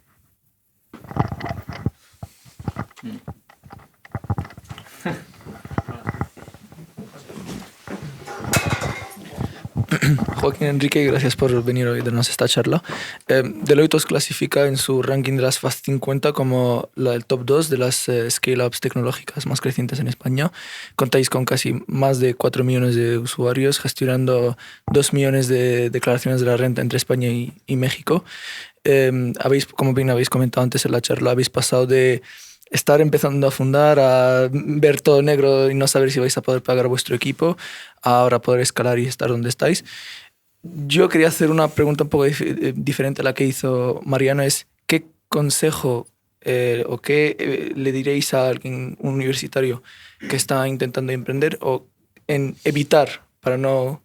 Joaquín Enrique, gracias por venir hoy a darnos esta charla. Deloitte os clasifica en su ranking de las Fast 50 como el top 2 de las scale-ups tecnológicas más crecientes en España. Contáis con casi más de 4 millones de usuarios, gestionando 2 millones de declaraciones de la renta entre España y México. Como bien habéis comentado antes en la charla, habéis pasado de estar empezando a fundar, a ver todo negro y no saber si vais a poder pagar vuestro equipo, a ahora poder escalar y estar donde estáis. Yo quería hacer una pregunta un poco diferente a la que hizo Mariano, es ¿qué consejo o qué le diréis a alguien universitario que está intentando emprender o en evitar para no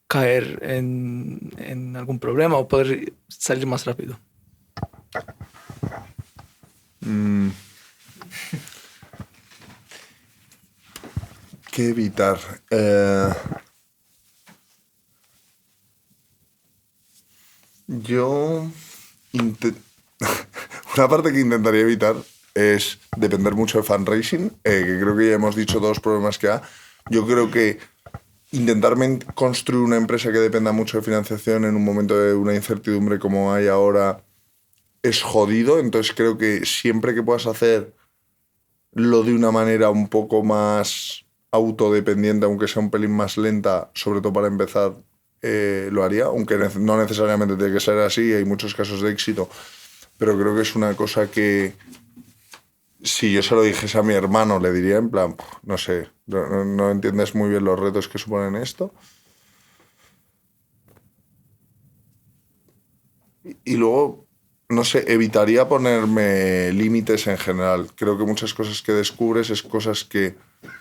caer en algún problema o poder salir más rápido? ¿Qué evitar? Yo... Una parte que intentaría evitar es depender mucho de fundraising, que creo que ya hemos dicho todos los problemas que hay. Yo creo que intentar construir una empresa que dependa mucho de financiación en un momento de una incertidumbre como hay ahora es jodido. Entonces creo que siempre que puedas hacer lo de una manera un poco más autodependiente, aunque sea un pelín más lenta, sobre todo para empezar, lo haría, aunque no necesariamente tiene que ser así, hay muchos casos de éxito, pero creo que es una cosa que si yo se lo dijese a mi hermano le diría en plan, no sé, no entiendes muy bien los retos que suponen esto. Y luego, no sé, evitaría ponerme límites en general. Creo que muchas cosas que descubres es cosas que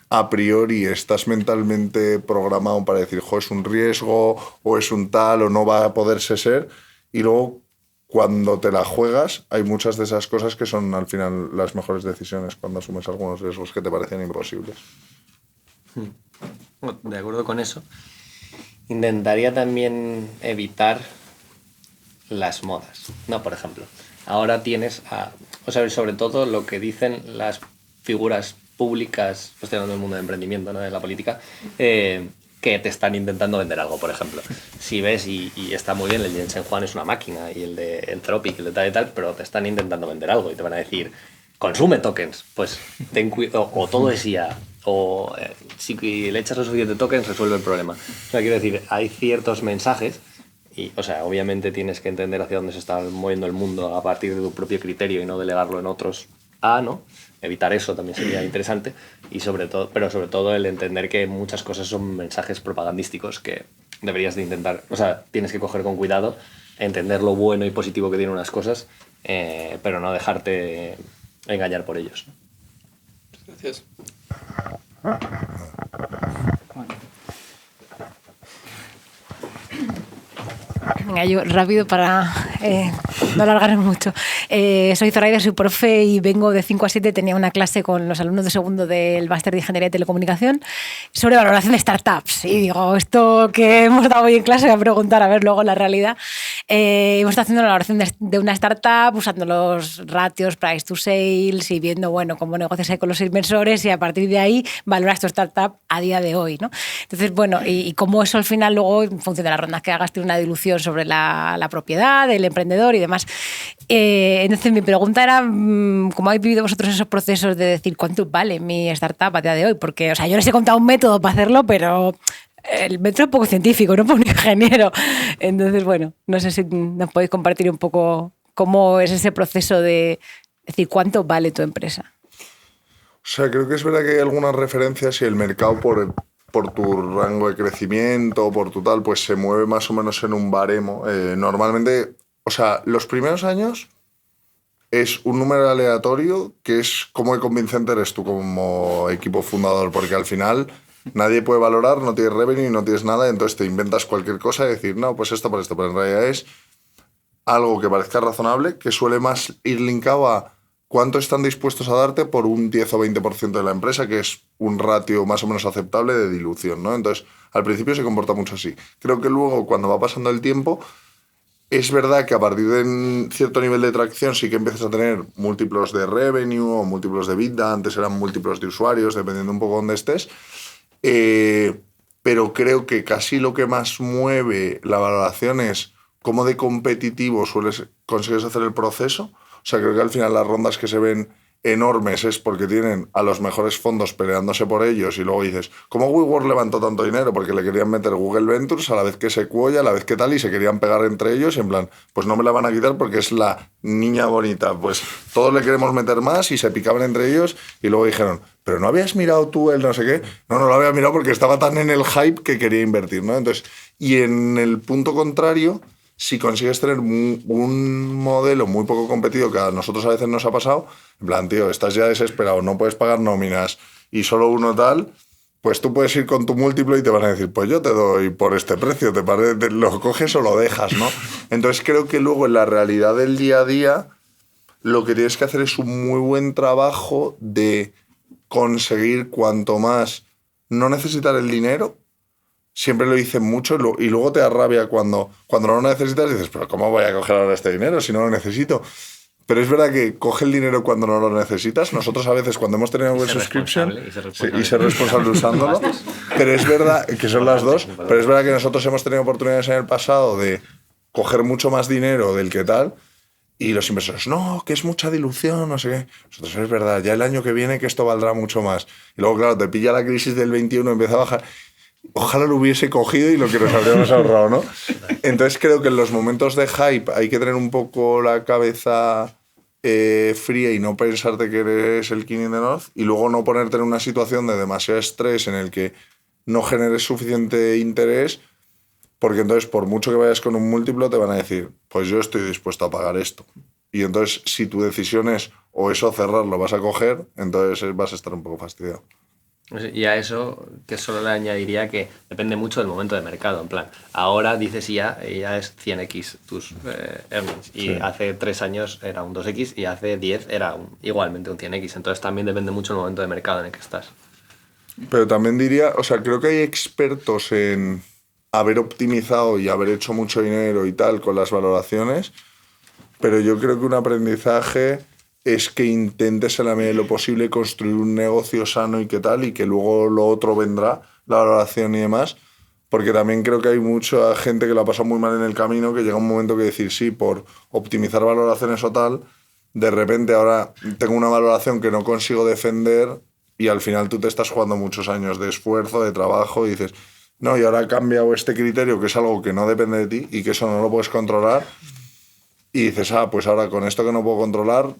a priori estás mentalmente programado para decir, jo, es un riesgo, o es un tal, o no va a poderse ser. Y luego, cuando te la juegas, hay muchas de esas cosas que son al final las mejores decisiones, cuando asumes algunos riesgos que te parecen imposibles. De acuerdo con eso. Intentaría también evitar las modas, ¿no? Por ejemplo, ahora tienes o sea, sobre todo lo que dicen las figuras públicas, estoy hablando del mundo del emprendimiento, no de la política, que te están intentando vender algo, por ejemplo. Si ves, y está muy bien, el Jensen Huang es una máquina, y el de Entropic, el de tal y tal, pero te están intentando vender algo y te van a decir, consume tokens, pues ten cuidado, o todo es IA, o si le echas los suficientes tokens resuelve el problema. O sea, quiero decir, hay ciertos mensajes. Y, o sea, obviamente tienes que entender hacia dónde se está moviendo el mundo a partir de tu propio criterio y no delegarlo en otros, ¿no? Evitar eso también sería interesante. Pero sobre todo el entender que muchas cosas son mensajes propagandísticos que deberías de intentar, o sea, tienes que coger con cuidado, entender lo bueno y positivo que tienen unas cosas, pero no dejarte engañar por ellos, ¿no? Gracias. Venga, yo rápido para no alargarme mucho. Soy Zoraida, soy profe y vengo de 5 a 7. Tenía una clase con los alumnos de segundo del máster de Ingeniería de Telecomunicación sobre valoración de startups. Y digo, esto que hemos dado hoy en clase, voy a preguntar a ver luego la realidad. Hemos estado haciendo la valoración de una startup usando los ratios price to sales y viendo, bueno, cómo negocias ahí con los inversores y a partir de ahí valoras tu startup a día de hoy, ¿no? Entonces, bueno, y cómo eso al final luego, en función de las rondas que hagas, tiene una dilución sobre la propiedad, el emprendedor y demás. Entonces mi pregunta era, ¿cómo habéis vivido vosotros esos procesos de decir cuánto vale mi startup a día de hoy? Porque, o sea, yo les he contado un método para hacerlo, pero el método es poco científico, no para un ingeniero. Entonces, bueno, no sé si nos podéis compartir un poco cómo es ese proceso de decir cuánto vale tu empresa. O sea, creo que es verdad que hay algunas referencias y el mercado por tu rango de crecimiento, por tu tal, pues se mueve más o menos en un baremo. Normalmente, o sea, los primeros años es un número aleatorio que es como de convincente eres tú como equipo fundador, porque al final nadie puede valorar, no tienes revenue, no tienes nada, entonces te inventas cualquier cosa y decir, no, pues esto por esto, pero en realidad es algo que parezca razonable, que suele más ir linkado a cuánto están dispuestos a darte por un 10 o 20% de la empresa, que es un ratio más o menos aceptable de dilución, ¿no? Entonces, al principio se comporta mucho así. Creo que luego, cuando va pasando el tiempo, es verdad que a partir de un cierto nivel de tracción sí que empiezas a tener múltiplos de revenue o múltiplos de EBITDA, antes eran múltiplos de usuarios, dependiendo un poco dónde estés. Pero creo que casi lo que más mueve la valoración es cómo de competitivo consigues hacer el proceso. O sea, creo que al final las rondas que se ven enormes es porque tienen a los mejores fondos peleándose por ellos y luego dices, ¿cómo WeWork levantó tanto dinero? Porque le querían meter Google Ventures a la vez que Sequoia, a la vez que tal, y se querían pegar entre ellos y en plan, pues no me la van a quitar porque es la niña bonita, pues todos le queremos meter más y se picaban entre ellos y luego dijeron, pero ¿no habías mirado tú el no sé qué? No lo había mirado porque estaba tan en el hype que quería invertir, ¿no? Entonces, y en el punto contrario, si consigues tener un modelo muy poco competido, que a nosotros a veces nos ha pasado, en plan, tío, estás ya desesperado, no puedes pagar nóminas y solo uno tal, pues tú puedes ir con tu múltiplo y te van a decir, pues yo te doy por este precio, ¿te parece? ¿Lo coges o lo dejas, no? Entonces creo que luego en la realidad del día a día lo que tienes que hacer es un muy buen trabajo de conseguir cuanto más no necesitar el dinero. Siempre lo dicen mucho y luego te da rabia cuando no lo necesitas y dices, pero ¿cómo voy a coger ahora este dinero si no lo necesito? Pero es verdad que coge el dinero cuando no lo necesitas. Nosotros a veces cuando hemos tenido un subscription y ser responsable usándolo, pero es verdad que son las dos, pero es verdad que nosotros hemos tenido oportunidades en el pasado de coger mucho más dinero del que tal y los inversores, no, que es mucha dilución, no sé qué. Nosotros es verdad, ya el año que viene que esto valdrá mucho más. Y luego, claro, te pilla la crisis del 21, empieza a bajar. Ojalá lo hubiese cogido y lo que nos habríamos ahorrado, ¿no? Entonces creo que en los momentos de hype hay que tener un poco la cabeza fría y no pensarte que eres el King in the North y luego no ponerte en una situación de demasiado estrés en el que no generes suficiente interés, porque entonces por mucho que vayas con un múltiplo te van a decir, pues yo estoy dispuesto a pagar esto. Y entonces si tu decisión es o eso o cerrarlo vas a coger, entonces vas a estar un poco fastidiado. Y a eso, que solo le añadiría que depende mucho del momento de mercado. En plan, ahora dices ya es 100x tus earnings. Y sí, hace 3 años era un 2x y hace 10 era igualmente un 100x. Entonces también depende mucho del momento de mercado en el que estás. Pero también diría, o sea, creo que hay expertos en haber optimizado y haber hecho mucho dinero y tal con las valoraciones, pero yo creo que un aprendizaje es que intentes en la medida de lo posible construir un negocio sano y qué tal, y que luego lo otro vendrá, la valoración y demás, porque también creo que hay mucha gente que la pasa muy mal en el camino, que llega un momento que decir, sí, por optimizar valoraciones o tal, de repente ahora tengo una valoración que no consigo defender y al final tú te estás jugando muchos años de esfuerzo, de trabajo y dices, no, y ahora ha cambiado este criterio que es algo que no depende de ti y que eso no lo puedes controlar y dices, pues ahora con esto que no puedo controlar,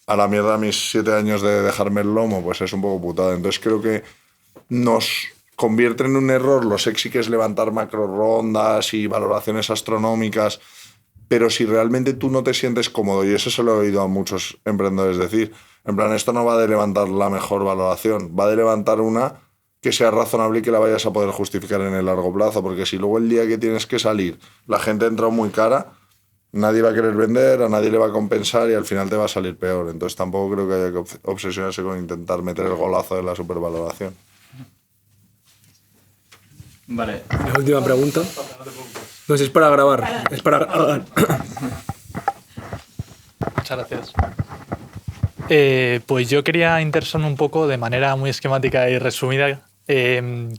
a la mierda mis 7 años de dejarme el lomo, pues es un poco putada. Entonces creo que nos convierte en un error lo sexy que es levantar macro rondas y valoraciones astronómicas, pero si realmente tú no te sientes cómodo, y eso se lo he oído a muchos emprendedores decir, en plan, esto no va de levantar la mejor valoración, va de levantar una que sea razonable y que la vayas a poder justificar en el largo plazo, porque si luego el día que tienes que salir la gente entra muy cara, nadie va a querer vender, a nadie le va a compensar y al final te va a salir peor. Entonces tampoco creo que haya que obsesionarse con intentar meter el golazo de la supervaloración. Vale. La última pregunta. No, si es para grabar. Es para grabar. Muchas gracias. Pues yo quería interesarme un poco de manera muy esquemática y resumida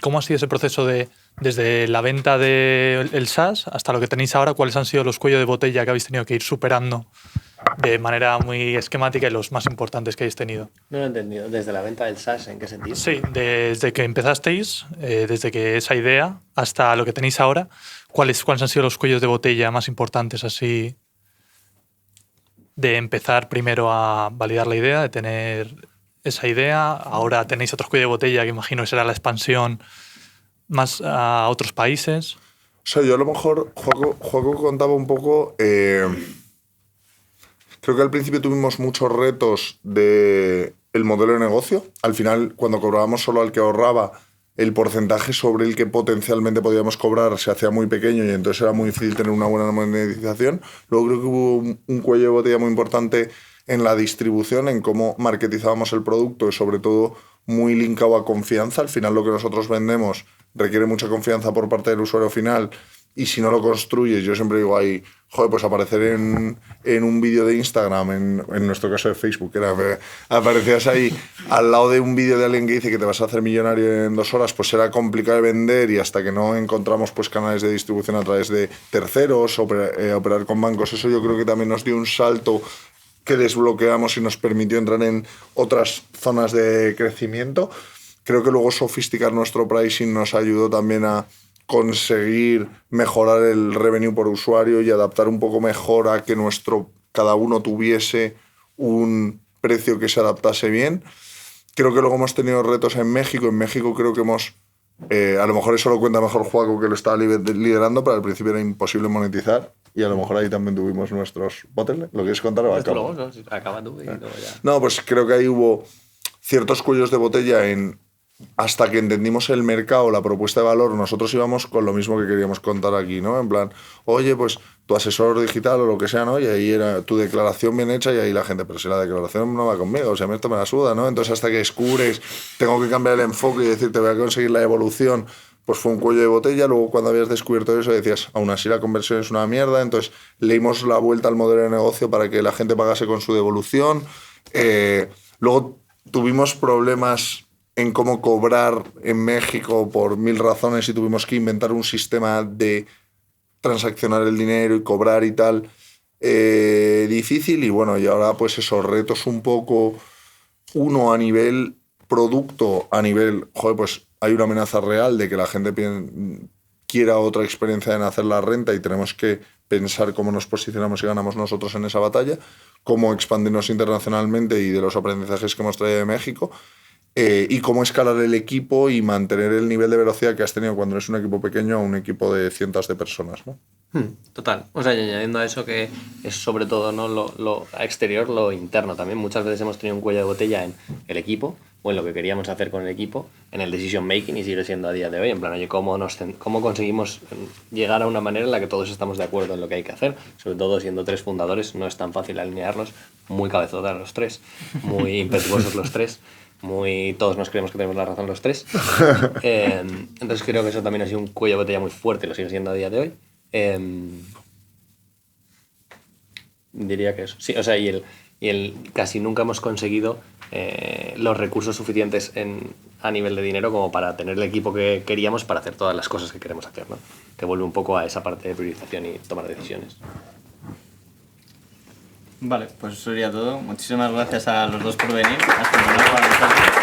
cómo ha sido ese proceso desde la venta del SaaS hasta lo que tenéis ahora, cuáles han sido los cuellos de botella que habéis tenido que ir superando de manera muy esquemática y los más importantes que habéis tenido. No lo he entendido. ¿Desde la venta del SaaS en qué sentido? Sí, desde que empezasteis, desde que esa idea hasta lo que tenéis ahora, ¿cuáles han sido los cuellos de botella más importantes así de empezar primero a validar la idea, de tener esa idea, ahora tenéis otros cuellos de botella que imagino que será la expansión más a otros países? O sea, yo a lo mejor, Joaco contaba un poco, creo que al principio tuvimos muchos retos del modelo de negocio. Al final, cuando cobrábamos solo al que ahorraba, el porcentaje sobre el que potencialmente podíamos cobrar se hacía muy pequeño y entonces era muy difícil tener una buena monetización. Luego creo que hubo un cuello de botella muy importante en la distribución, en cómo marketizábamos el producto y sobre todo muy linkado a confianza. Al final lo que nosotros vendemos requiere mucha confianza por parte del usuario final, y si no lo construyes, yo siempre digo ahí, joder, pues aparecer en un vídeo de Instagram, en nuestro caso de Facebook, aparecías ahí al lado de un vídeo de alguien que dice que te vas a hacer millonario en 2 horas, pues será complicado de vender, y hasta que no encontramos pues canales de distribución a través de terceros, operar con bancos, eso yo creo que también nos dio un salto que desbloqueamos y nos permitió entrar en otras zonas de crecimiento. Creo que luego sofisticar nuestro pricing nos ayudó también a conseguir mejorar el revenue por usuario y adaptar un poco mejor a que cada uno tuviese un precio que se adaptase bien. Creo que luego hemos tenido retos en México. En México creo que hemos... a lo mejor eso lo cuenta mejor Joaco, que lo estaba liderando, pero al principio era imposible monetizar, y a lo mejor ahí también tuvimos nuestros bottlenecks. ¿Lo quieres contar o acabo? Luego, acaba tú y luego ya. No, pues creo que ahí hubo ciertos cuellos de botella hasta que entendimos el mercado, la propuesta de valor. Nosotros íbamos con lo mismo que queríamos contar aquí, ¿no? En plan, oye, pues tu asesor digital o lo que sea, ¿no? Y ahí era tu declaración bien hecha, y ahí la gente, pero si la declaración no va conmigo, o sea, esto me la suda, ¿no? Entonces, hasta que descubres, tengo que cambiar el enfoque y decirte, voy a conseguir la evolución, pues fue un cuello de botella. Luego, cuando habías descubierto eso, decías, aún así la conversión es una mierda. Entonces, le dimos la vuelta al modelo de negocio para que la gente pagase con su devolución. Luego, tuvimos problemas en cómo cobrar en México por 1000 razones, y tuvimos que inventar un sistema de transaccionar el dinero y cobrar y tal, difícil. Y bueno, y ahora pues esos retos un poco, uno a nivel producto, a nivel, joder, pues hay una amenaza real de que la gente quiera otra experiencia en hacer la renta, y tenemos que pensar cómo nos posicionamos y ganamos nosotros en esa batalla, cómo expandirnos internacionalmente y de los aprendizajes que hemos traído de México. Y cómo escalar el equipo y mantener el nivel de velocidad que has tenido cuando eres un equipo pequeño a un equipo de cientos de personas, ¿no? Total. O sea, y añadiendo a eso, que es sobre todo, ¿no?, lo exterior, lo interno también. Muchas veces hemos tenido un cuello de botella en el equipo, o en lo que queríamos hacer con el equipo, en el decision making, y sigue siendo a día de hoy. En plan, oye, ¿cómo conseguimos llegar a una manera en la que todos estamos de acuerdo en lo que hay que hacer? Sobre todo siendo 3 fundadores, no es tan fácil alinearlos, muy cabezotas los 3, muy impetuosos los 3. Todos nos creemos que tenemos la razón los 3. Entonces creo que eso también ha sido un cuello de botella muy fuerte, lo sigue siendo a día de hoy. Diría que eso. Sí, o sea, y el casi nunca hemos conseguido los recursos suficientes a nivel de dinero como para tener el equipo que queríamos para hacer todas las cosas que queremos hacer, ¿no? Que vuelve un poco a esa parte de priorización y tomar decisiones. Vale, pues eso sería todo. Muchísimas gracias a los dos por venir. Hasta luego.